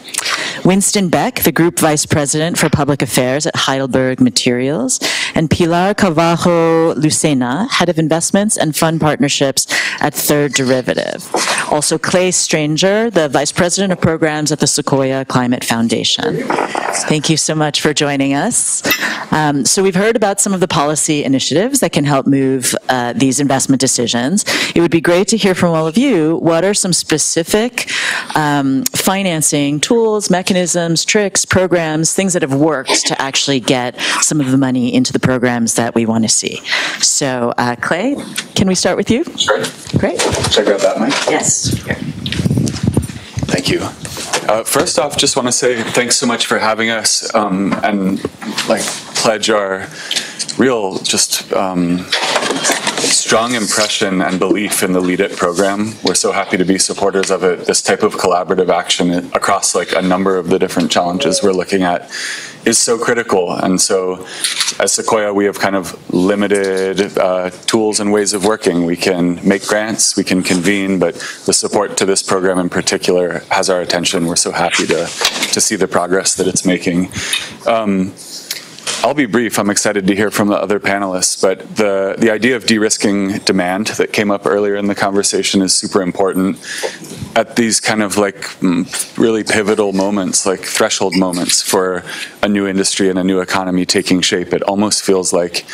Winston Beck, the Group Vice President for Public Affairs at Heidelberg Materials, and Pilar Carvalho Lucena, Head of Investments and Fund Partnerships at Third Derivative. Also Clay Stranger, the Vice President of Programs at the Sequoia Climate Foundation. Thank you so much for joining us. So we've heard about some of the policy initiatives that can help move these investment decisions. It would be great to hear from all of you, what are some specific financing tools, mechanisms, tricks, programs, things that have worked to actually get some of the money into the programs that we want to see. So Clay, can we start with you? Sure. Great. Should I grab that mic? Yes. Okay. Thank you. First off, just want to say thanks so much for having us, and pledge our real strong impression and belief in the LeadIT program. We're so happy to be supporters of it. This type of collaborative action across a number of the different challenges we're looking at is so critical. And so as Sequoia, we have kind of limited tools and ways of working. We can make grants, we can convene, but the support to this program in particular has our attention. We're so happy to see the progress that it's making. I'll be brief. I'm excited to hear from the other panelists, but the idea of de-risking demand that came up earlier in the conversation is super important at these kind of really pivotal moments, like threshold moments for a new industry and a new economy taking shape. It almost feels like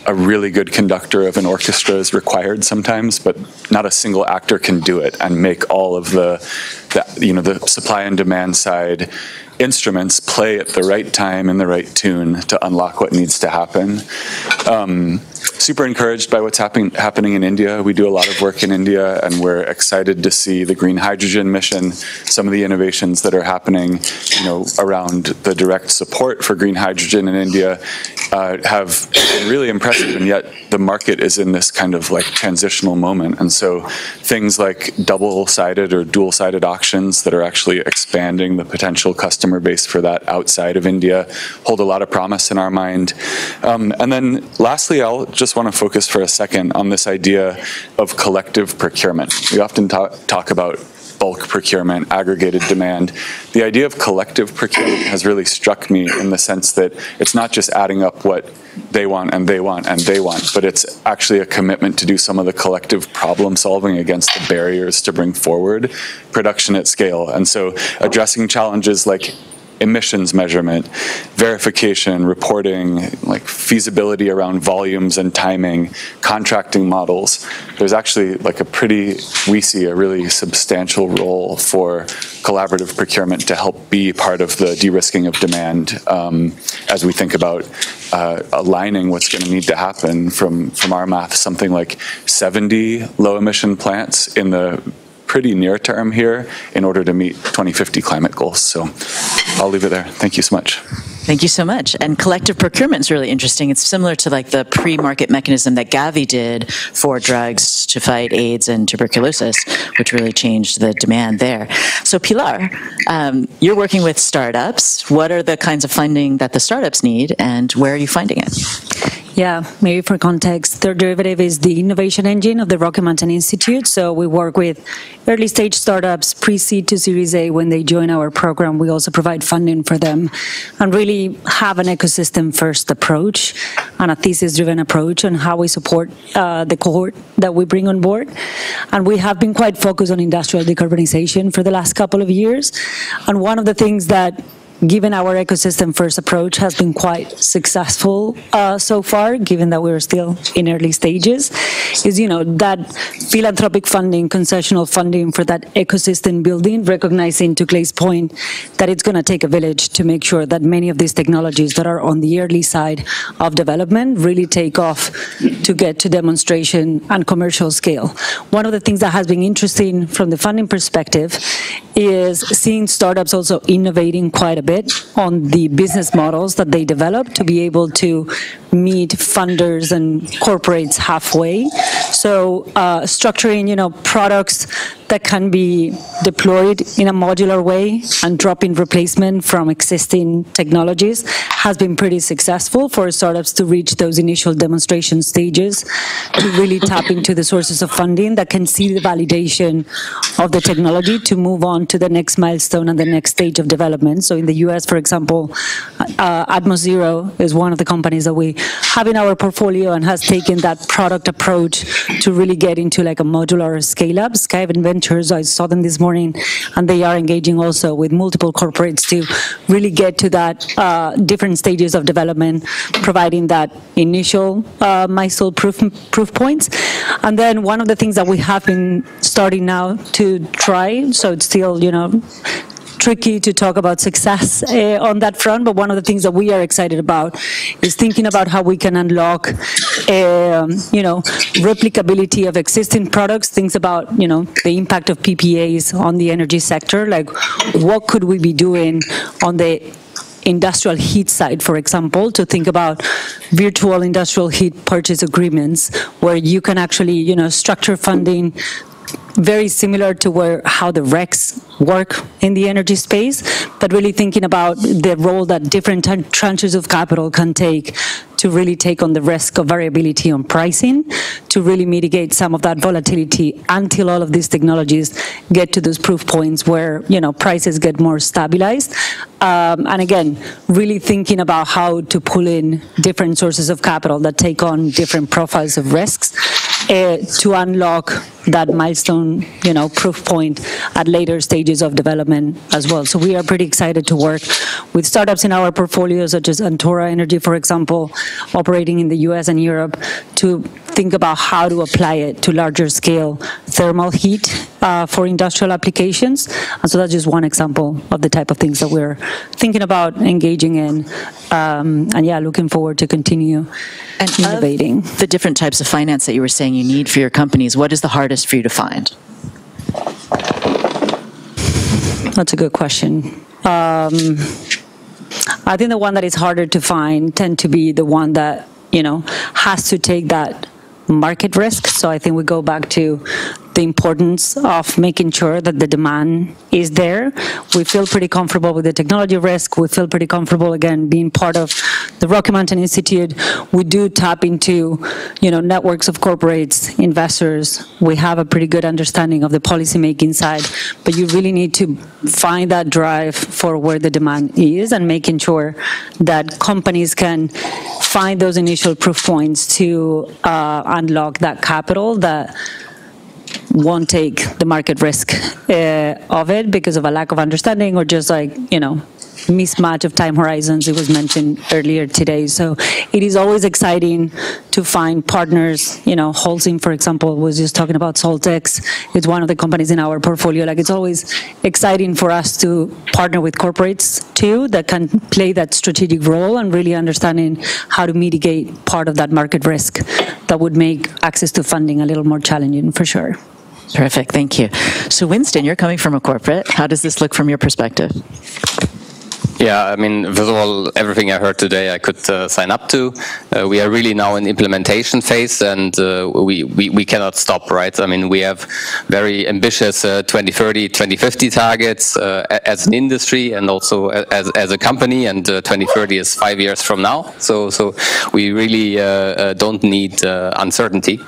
a really good conductor of an orchestra is required sometimes, but not a single actor can do it and make all of the supply and demand side instruments play at the right time in the right tune to unlock what needs to happen. Super encouraged by what's happening in India. We do a lot of work in India, and we're excited to see the green hydrogen mission, some of the innovations that are happening, around the direct support for green hydrogen in India have been really impressive, and yet the market is in this kind of transitional moment. And so things like double-sided or dual-sided auctions that are actually expanding the potential customer base for that outside of India hold a lot of promise in our mind. And then lastly, I'll just want to focus for a second on this idea of collective procurement. We often talk about bulk procurement, aggregated demand. The idea of collective procurement has really struck me in the sense that it's not just adding up what they want and they want and they want, but it's actually a commitment to do some of the collective problem solving against the barriers to bring forward production at scale. And so addressing challenges like emissions measurement, verification, reporting, like feasibility around volumes and timing, contracting models. There's actually like we see a really substantial role for collaborative procurement to help be part of the de-risking of demand as we think about aligning what's going to need to happen from our math, something like 70 low emission plants in the pretty near term here in order to meet 2050 climate goals. So I'll leave it there. Thank you so much. Thank you so much. And collective procurement is really interesting. It's similar to like the pre-market mechanism that Gavi did for drugs to fight AIDS and tuberculosis, which really changed the demand there. So Pilar, you're working with startups. What are the kinds of funding that the startups need, and where are you finding it? Yeah, maybe for context, Third Derivative is the innovation engine of the Rocky Mountain Institute. So we work with early stage startups, pre-seed to Series A. When they join our program, we also provide funding for them and really have an ecosystem first approach and a thesis driven approach on how we support the cohort that we bring on board. And we have been quite focused on industrial decarbonization for the last couple of years. And one of the things that, given our ecosystem first approach, has been quite successful so far, given that we're still in early stages, is, that philanthropic funding, concessional funding for that ecosystem building, recognizing, to Clay's point, that it's going to take a village to make sure that many of these technologies that are on the early side of development really take off to get to demonstration and commercial scale. One of the things that has been interesting from the funding perspective is seeing startups also innovating quite a bit on the business models that they develop to be able to meet funders and corporates halfway. So structuring, products that can be deployed in a modular way and drop-in replacement from existing technologies has been pretty successful for startups to reach those initial demonstration stages, to really tap into the sources of funding that can see the validation of the technology to move on to the next milestone and the next stage of development. So in the US, for example, Atmos Zero is one of the companies that we have in our portfolio and has taken that product approach to really get into like a modular scale-up. Skyven Ventures, I saw them this morning, and they are engaging also with multiple corporates to really get to that different stages of development, providing that initial milestone proof points. And then one of the things that we have been starting now to try, so it's still, tricky to talk about success on that front, but one of the things that we are excited about is thinking about how we can unlock, replicability of existing products, things about, the impact of PPAs on the energy sector, like what could we be doing on the industrial heat side, for example, to think about virtual industrial heat purchase agreements where you can actually, structure funding very similar to how the RECs work in the energy space, but really thinking about the role that different tranches of capital can take to really take on the risk of variability on pricing, to really mitigate some of that volatility until all of these technologies get to those proof points where, prices get more stabilized. And again, really thinking about how to pull in different sources of capital that take on different profiles of risks to unlock that milestone, proof point at later stages of development as well. So we are pretty excited to work with startups in our portfolio, such as Antora Energy, for example, operating in the US and Europe, to think about how to apply it to larger scale thermal heat for industrial applications. And so that's just one example of the type of things that we're thinking about engaging in. And yeah, looking forward to continue innovating. The different types of finance that you were saying you need for your companies, what is the hardest for you to find? That's a good question. I think the one that is harder to find tend to be the one that, has to take that market risk. So I think we go back to the importance of making sure that the demand is there. We feel pretty comfortable with the technology risk. We feel pretty comfortable, again, being part of the Rocky Mountain Institute. We do tap into, networks of corporates, investors. We have a pretty good understanding of the policymaking side, but you really need to find that drive for where the demand is and making sure that companies can find those initial proof points to unlock that capital that won't take the market risk of it because of a lack of understanding or just mismatch of time horizons. It was mentioned earlier today. So it is always exciting to find partners. Holcim, for example, was just talking about Soltex. It's one of the companies in our portfolio. Like, it's always exciting for us to partner with corporates too that can play that strategic role and really understanding how to mitigate part of that market risk that would make access to funding a little more challenging, for sure. Terrific, thank you. So Winston, you're coming from a corporate. How does this look from your perspective? Yeah, I mean, first of all, everything I heard today I could sign up to. We are really now in implementation phase, and we cannot stop, right? I mean, we have very ambitious 2030, 2050 targets as an industry and also as a company, and 2030 is 5 years from now. So we really don't need uncertainty.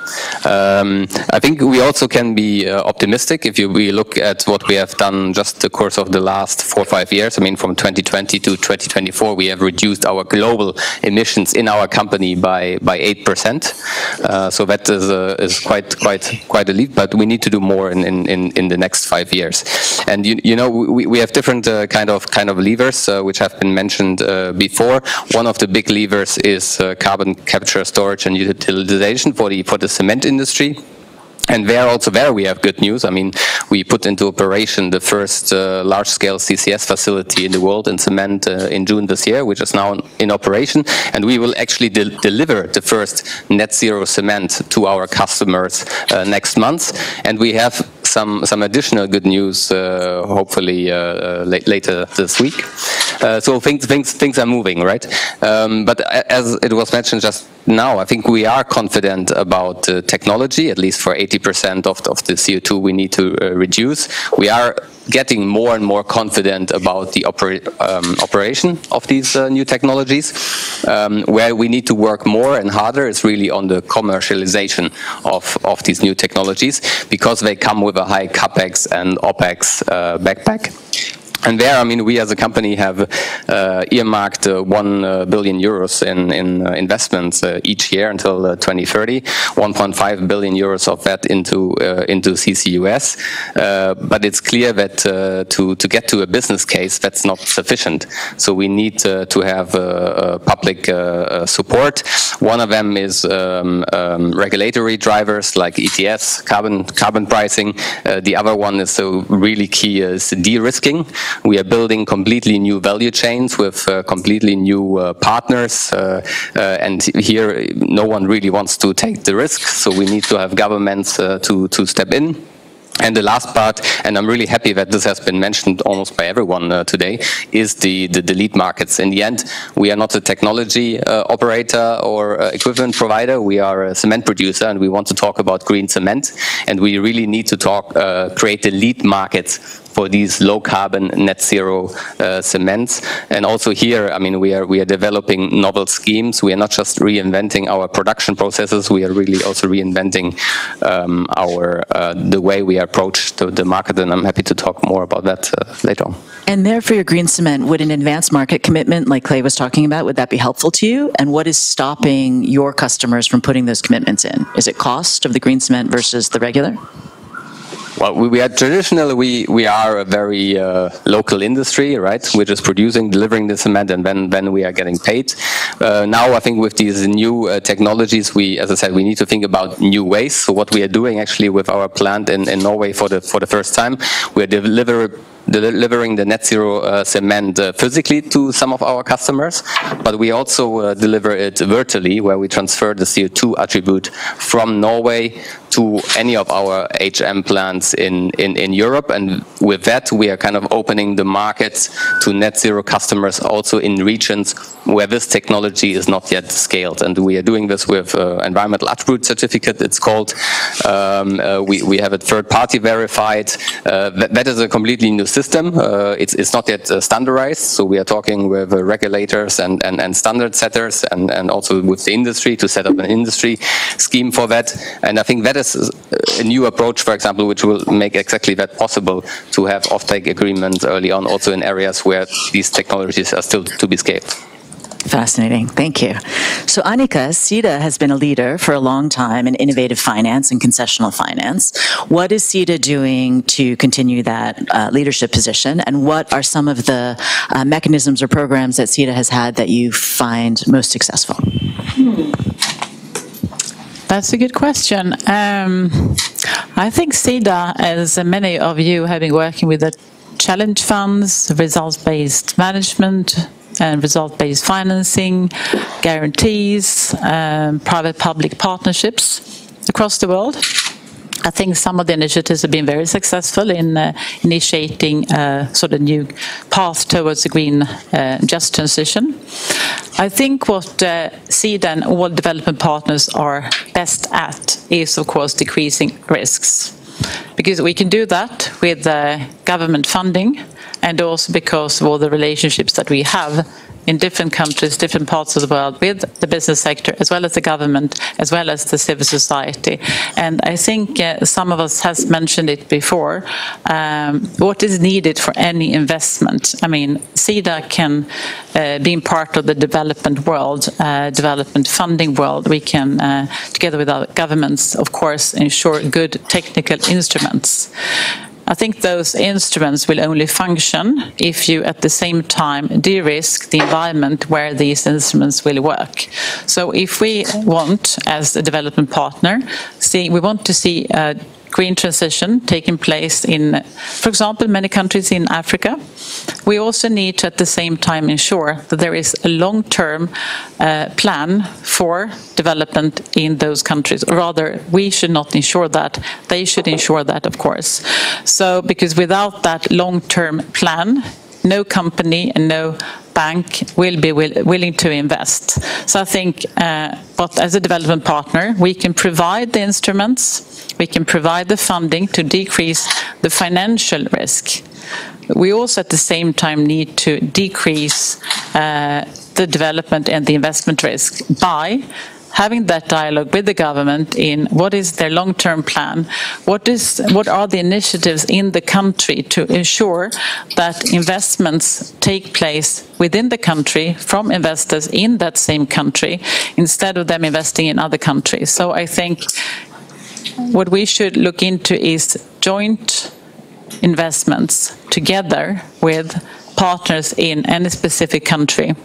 I think we also can be optimistic if we look at what we have done just the course of the last 4 or 5 years. I mean, from 2020 to 2024, we have reduced our global emissions in our company by 8%. So that is quite a leap, but we need to do more in the next 5 years. And we have different kind of levers which have been mentioned before. One of the big levers is carbon capture, storage, and utilization for the cement industry. And there we have good news. I mean, we put into operation the first large-scale CCS facility in the world in cement in June this year, which is now in operation. And we will actually deliver the first net zero cement to our customers next month. And we have some additional good news, hopefully later this week. So things are moving, right? But as it was mentioned just now, I think we are confident about technology, at least for 80% of the CO2 we need to reduce. We are getting more and more confident about the operation of these new technologies. Where we need to work more and harder is really on the commercialization of these new technologies, because they come with a high CapEx and OpEx backpack. And there, I mean, we as a company have earmarked 1 billion euros in investments each year until 2030, 1.5 billion euros of that into CCUS. But it's clear that to get to a business case, that's not sufficient. So we need to have public support. One of them is regulatory drivers like ETS, carbon pricing. The other one is really key is de-risking. We are building completely new value chains with completely new partners, and here no one really wants to take the risk, so we need to have governments to step in. And the last part, and I'm really happy that this has been mentioned almost by everyone today, is the lead markets. In the end, we are not a technology operator or equipment provider. We are a cement producer, and we want to talk about green cement. And we really need to create the lead markets for these low carbon net zero cements. And also here, I mean, we are developing novel schemes. We are not just reinventing our production processes. We are really also reinventing the way we approach the market. And I'm happy to talk more about that later on. And there, for your green cement, would an advanced market commitment like Clay was talking about, would that be helpful to you? And what is stopping your customers from putting those commitments in? Is it cost of the green cement versus the regular? Well, we are traditionally, we are a very local industry, right? We're just producing, delivering the cement, and then we are getting paid. Now, I think with these new technologies, as I said, we need to think about new ways. So what we are doing actually with our plant in Norway for the first time, we are delivering the net zero cement physically to some of our customers, but we also deliver it virtually, where we transfer the CO2 attribute from Norway to any of our HM plants in Europe. And with that, we are kind of opening the markets to net zero customers also in regions where this technology is not yet scaled. And we are doing this with environmental attribute certificate, it's called. We have it third-party verified. That is a completely new system. It's not yet standardized, so we are talking with regulators and standard setters and also with the industry to set up an industry scheme for that. And I think that is a new approach, for example, which will make exactly that possible, to have offtake agreements early on, also in areas where these technologies are still to be scaled. Fascinating. Thank you. So Annika, SIDA has been a leader for a long time in innovative finance and concessional finance. What is SIDA doing to continue that leadership position, and what are some of the mechanisms or programs that SIDA has had that you find most successful? That's a good question. I think SIDA, as many of you have been working with the challenge funds, results-based management, and result-based financing, guarantees, private-public partnerships across the world. I think some of the initiatives have been very successful in initiating a sort of new path towards a green, just transition. I think what SIDA and all development partners are best at is, of course, decreasing risks. Because we can do that with government funding, and also because of all the relationships that we have in different countries, different parts of the world, with the business sector, as well as the government, as well as the civil society. And I think some of us has mentioned it before, what is needed for any investment. I mean, SIDA can, being part of the development world, development funding world, we can, together with our governments, of course, ensure good technical instruments. I think those instruments will only function if you at the same time de-risk the environment where these instruments will work. So if we want, as a development partner, we want to see a green transition taking place in, for example, many countries in Africa. We also need to at the same time ensure that there is a long-term plan for development in those countries. Or rather, we should not ensure that. They should ensure that, of course. So, because without that long-term plan, no company and no bank will be willing to invest. So I think, but as a development partner, we can provide the instruments, we can provide the funding to decrease the financial risk. We also at the same time need to decrease the development and the investment risk by having that dialogue with the government in what is their long-term plan, what are the initiatives in the country to ensure that investments take place within the country from investors in that same country instead of them investing in other countries. So I think what we should look into is joint investments together with partners in any specific country,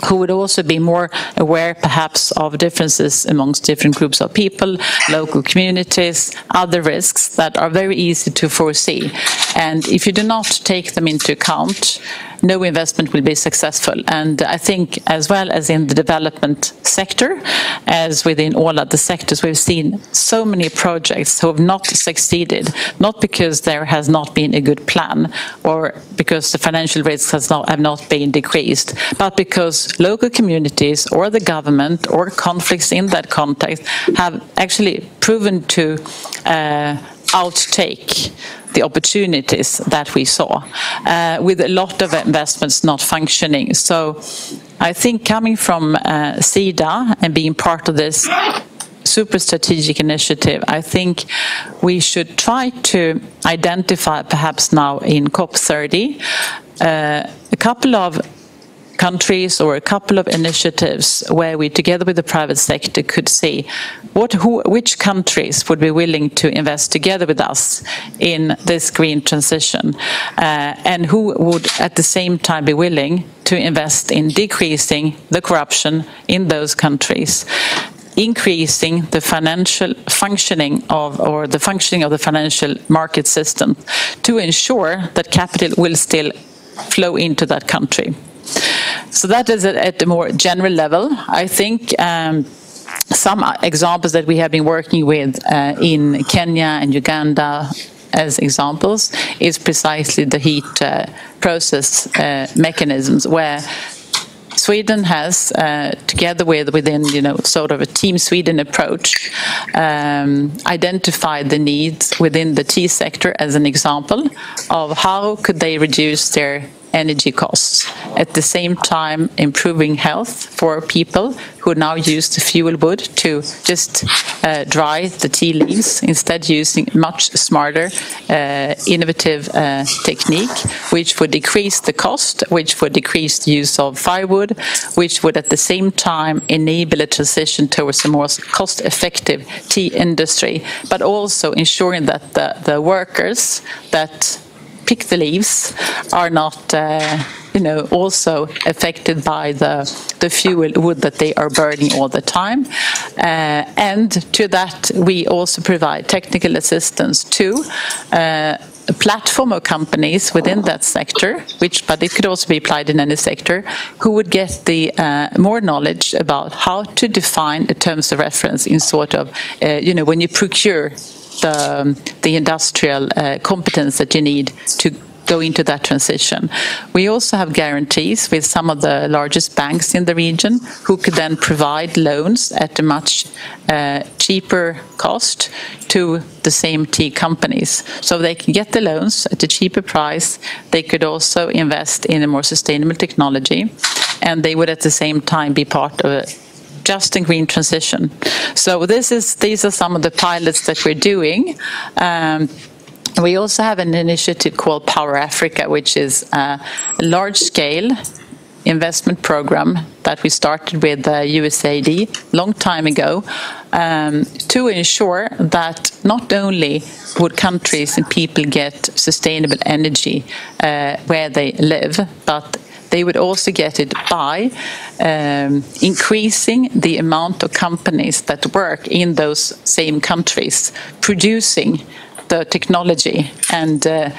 who would also be more aware perhaps of differences amongst different groups of people, local communities, other risks that are very easy to foresee. And if you do not take them into account, no investment will be successful. And I think as well as in the development sector, as within all other sectors, we've seen so many projects who have not succeeded, not because there has not been a good plan or because the financial risks have not been decreased, but because local communities or the government or conflicts in that context have actually proven to outtake the opportunities that we saw, with a lot of investments not functioning. So I think coming from SIDA and being part of this super strategic initiative, I think we should try to identify, perhaps now in COP30, a couple of countries or a couple of initiatives where we, together with the private sector, could see which countries would be willing to invest together with us in this green transition, and who would at the same time be willing to invest in decreasing the corruption in those countries, increasing the financial functioning of, or the functioning of the financial market system to ensure that capital will still flow into that country. So that is at a more general level. I think some examples that we have been working with in Kenya and Uganda as examples is precisely the heat process mechanisms, where Sweden has, together within sort of a Team Sweden approach, identified the needs within the tea sector as an example of how could they reduce their energy costs, at the same time improving health for people who now use the fuel wood to just dry the tea leaves, instead using much smarter, innovative technique, which would decrease the cost, which would decrease the use of firewood, which would at the same time enable a transition towards a more cost-effective tea industry, but also ensuring that the workers that pick the leaves are not also affected by the fuel wood that they are burning all the time. And to that, we also provide technical assistance to a platform of companies within that sector, but it could also be applied in any sector, who would get the more knowledge about how to define the terms of reference in sort of, when you procure the industrial competence that you need to go into that transition. We also have guarantees with some of the largest banks in the region who could then provide loans at a much cheaper cost to the same tea companies. So they can get the loans at a cheaper price. They could also invest in a more sustainable technology, and they would at the same time be part of a just and green transition. So these are some of the pilots that we're doing. We also have an initiative called Power Africa, which is a large-scale investment program that we started with USAID a long time ago to ensure that not only would countries and people get sustainable energy where they live, but they would also get it by increasing the amount of companies that work in those same countries, producing the technology and the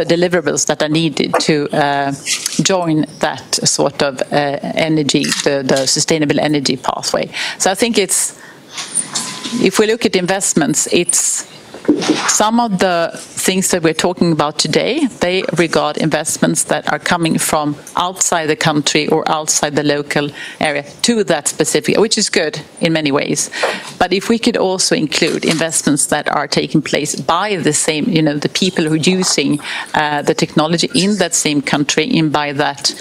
deliverables that are needed to join that sort of energy, the sustainable energy pathway. So I think if we look at investments, it's some of the things that we're talking about today, they regard investments that are coming from outside the country or outside the local area to that specific, which is good in many ways. But if we could also include investments that are taking place by the same, the people who are using the technology in that same country, and by that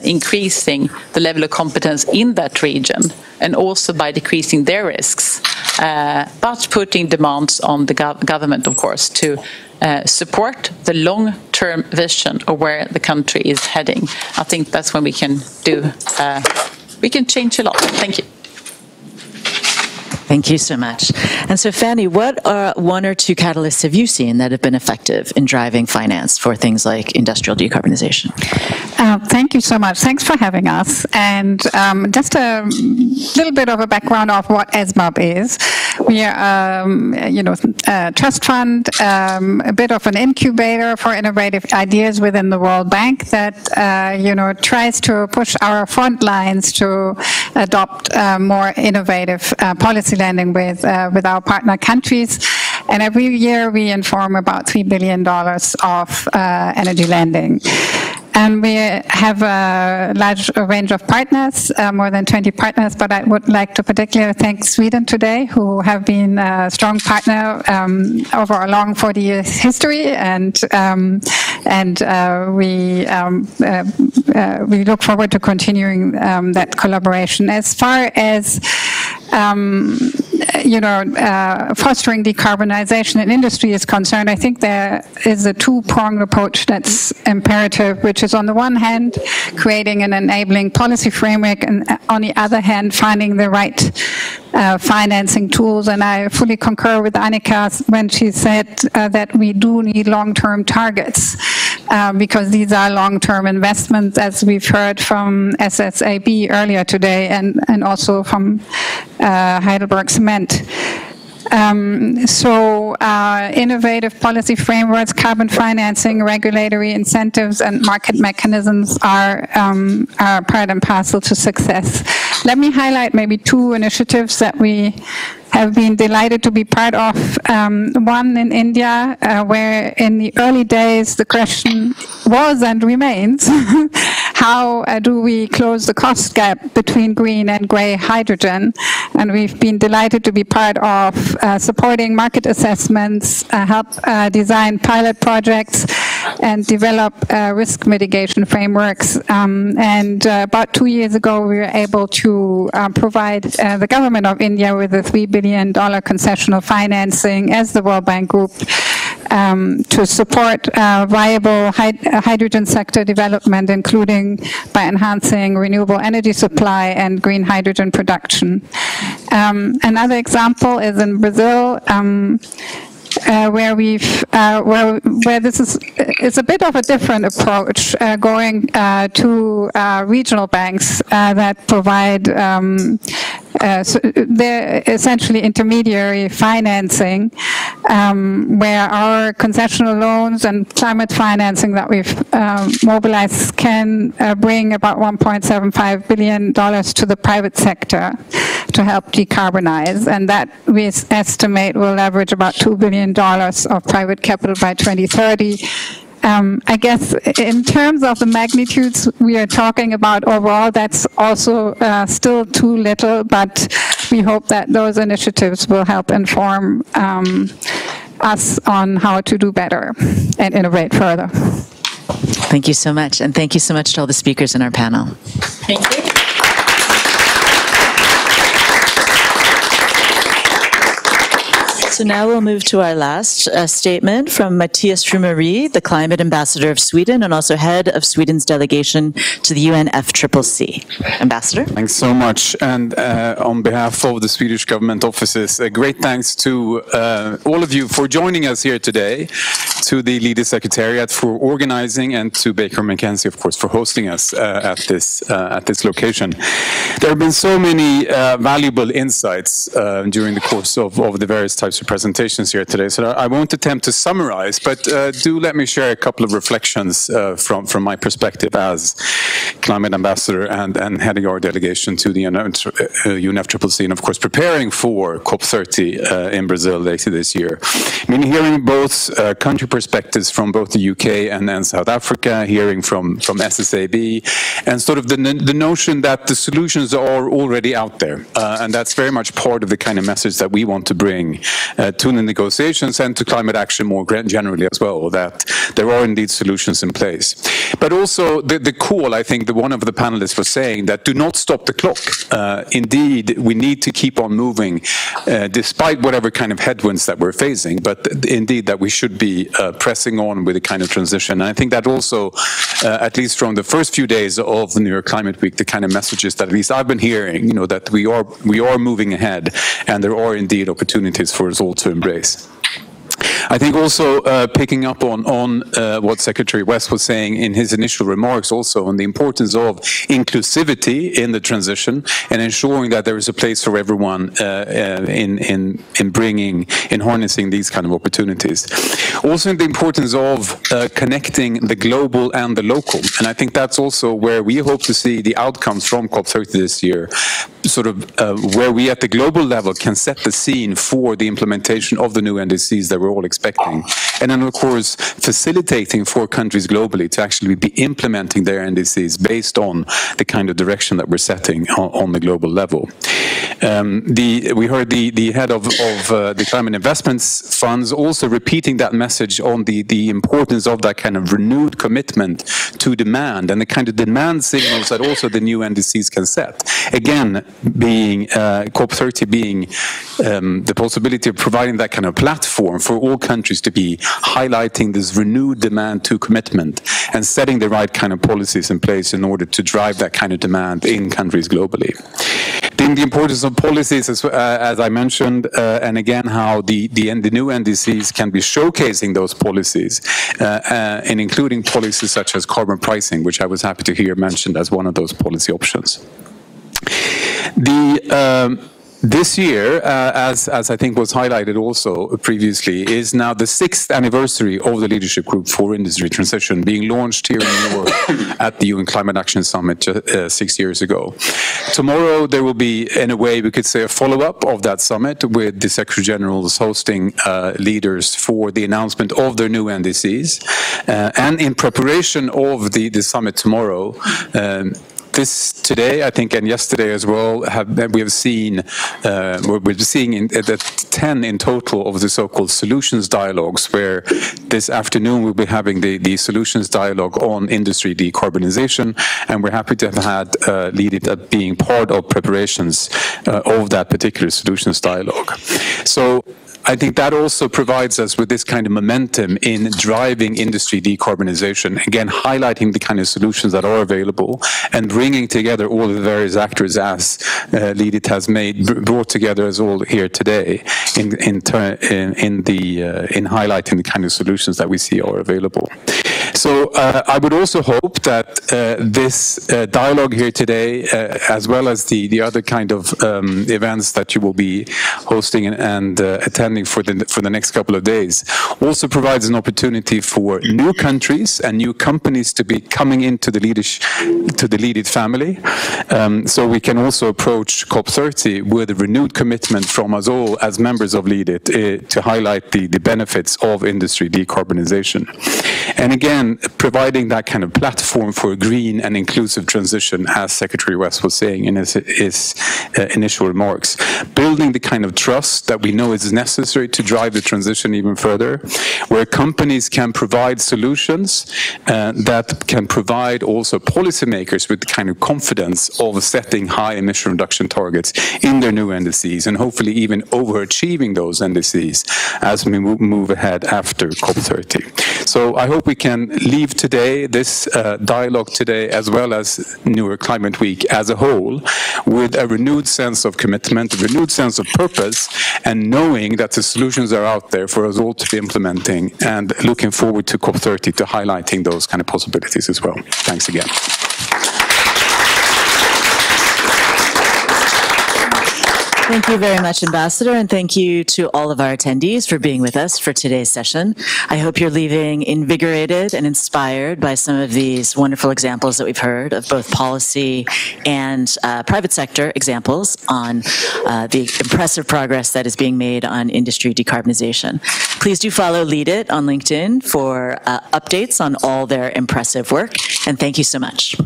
increasing the level of competence in that region, and also by decreasing their risks, but putting demands on the government, of course, to support the long-term vision of where the country is heading. I think that's when we can change a lot. Thank you. Thank you so much. And so, Fanny, what one or two catalysts have you seen that have been effective in driving finance for things like industrial decarbonization? Thank you so much. Thanks for having us. And just a little bit of a background of what SMAP is. We are, a trust fund, a bit of an incubator for innovative ideas within the World Bank that, tries to push our front lines to adopt more innovative policy lending with our partner countries. And every year we inform about $3 billion of energy lending. And we have a large range of partners, more than 20 partners, but I would like to particularly thank Sweden today, who have been a strong partner over a long 40 years history, and we look forward to continuing that collaboration. As far as fostering decarbonization in industry is concerned, I think there is a two-pronged approach that's imperative, which is on the one hand creating an enabling policy framework, and on the other hand finding the right financing tools. And I fully concur with Annika when she said that we do need long-term targets because these are long-term investments, as we've heard from SSAB earlier today, and also from Heidelberg Cement. Innovative policy frameworks, carbon financing, regulatory incentives, and market mechanisms are part and parcel to success. Let me highlight maybe two initiatives that we have been delighted to be part of. One in India, where in the early days the question was and remains, how do we close the cost gap between green and grey hydrogen? And we've been delighted to be part of supporting market assessments, help design pilot projects, and develop risk mitigation frameworks. And about 2 years ago, we were able to provide the government of India with a $3 billion concessional financing as the World Bank Group to support viable hydrogen sector development, including by enhancing renewable energy supply and green hydrogen production. Another example is in Brazil, where this is it's a bit of a different approach, going to regional banks that provide so they're essentially intermediary financing, where our concessional loans and climate financing that we've mobilized can bring about $1.75 billion to the private sector to help decarbonize, and that we estimate will leverage about $2 billion of private capital by 2030. I guess in terms of the magnitudes we are talking about overall, that's also still too little, but we hope that those initiatives will help inform us on how to do better and innovate further. Thank you so much, and thank you so much to all the speakers in our panel. Thank you. So now we'll move to our last statement from Matthias Frumery, the Climate Ambassador of Sweden and also head of Sweden's delegation to the UNFCCC. Ambassador? Thanks so much. And on behalf of the Swedish government offices, a great thanks to all of you for joining us here today, to the LeadIT Secretariat for organizing, and to Baker McKenzie, of course, for hosting us at this location. There have been so many valuable insights during the course of the various types of presentations here today, so I won't attempt to summarize, but do let me share a couple of reflections from my perspective as Climate Ambassador and heading our delegation to the UNFCCC, and of course preparing for COP30 in Brazil later this year. I mean, hearing both country perspectives from both the UK and South Africa, hearing from SSAB, and sort of the notion that the solutions are already out there, and that's very much part of the kind of message that we want to bring to the negotiations and to climate action more generally as well, that there are indeed solutions in place. But also the call, I think that one of the panelists was saying, that do not stop the clock. Indeed, we need to keep on moving despite whatever kind of headwinds that we're facing, but indeed that we should be pressing on with the kind of transition. And I think that also, at least from the first few days of the New York Climate Week, the kind of messages that at least I've been hearing, you know, that we are moving ahead, and there are indeed opportunities for us all to embrace. I think also picking up on what Secretary West was saying in his initial remarks, also on the importance of inclusivity in the transition and ensuring that there is a place for everyone in harnessing these kind of opportunities. Also the importance of connecting the global and the local, and I think that's also where we hope to see the outcomes from COP30 this year, sort of where we at the global level can set the scene for the implementation of the new NDCs that we're all expecting. And then, of course, facilitating for countries globally to actually be implementing their NDCs based on the kind of direction that we're setting on the global level. We heard the head of the Climate Investments Funds also repeating that message on the importance of that kind of renewed commitment to demand and the kind of demand signals that also the new NDCs can set. Again, being COP30 being the possibility of providing that kind of platform for all countries to be highlighting this renewed demand to commitment and setting the right kind of policies in place in order to drive that kind of demand in countries globally. Then the importance of policies, as I mentioned, and again how the new NDCs can be showcasing those policies and including policies such as carbon pricing, which I was happy to hear mentioned as one of those policy options. This year, as I think was highlighted also previously, is now the 6th anniversary of the Leadership Group for Industry Transition, being launched here in New York at the UN Climate Action Summit 6 years ago. Tomorrow there will be, in a way, we could say a follow-up of that summit with the Secretary Generals hosting leaders for the announcement of their new NDCs. And in preparation of the summit tomorrow, this today, I think, and yesterday as well, we have seen, we're seeing the 10 in total of the so-called solutions dialogues, where this afternoon we'll be having the solutions dialogue on industry decarbonization, and we're happy to have had LeadIT being part of preparations of that particular solutions dialogue. So I think that also provides us with this kind of momentum in driving industry decarbonization, again, highlighting the kind of solutions that are available and bringing together all the various actors as LeadIT has brought together as all here today in highlighting the kind of solutions that we see are available. So I would also hope that this dialogue here today, as well as the other kind of events that you will be hosting and attending for the next couple of days, also provides an opportunity for new countries and new companies to be coming into the LeadIT family. So we can also approach COP30 with a renewed commitment from us all as members of LeadIT to highlight the benefits of industry decarbonization. And again, providing that kind of platform for a green and inclusive transition, as Secretary West was saying in his initial remarks, building the kind of trust that we know is necessary to drive the transition even further, where companies can provide solutions that can provide also policymakers with the kind of confidence of setting high emission reduction targets in their new NDCs, and hopefully even overachieving those NDCs as we move ahead after COP30. So I hope we can leave today, this dialogue today, as well as New York Climate Week as a whole, with a renewed sense of commitment, a renewed sense of purpose, and knowing that the solutions are out there for us all to be implementing, and looking forward to COP30 to highlighting those kind of possibilities as well. Thanks again. Thank you very much, Ambassador, and thank you to all of our attendees for being with us for today's session. I hope you're leaving invigorated and inspired by some of these wonderful examples that we've heard of both policy and private sector examples on the impressive progress that is being made on industry decarbonization. Please do follow LeadIT on LinkedIn for updates on all their impressive work, and thank you so much.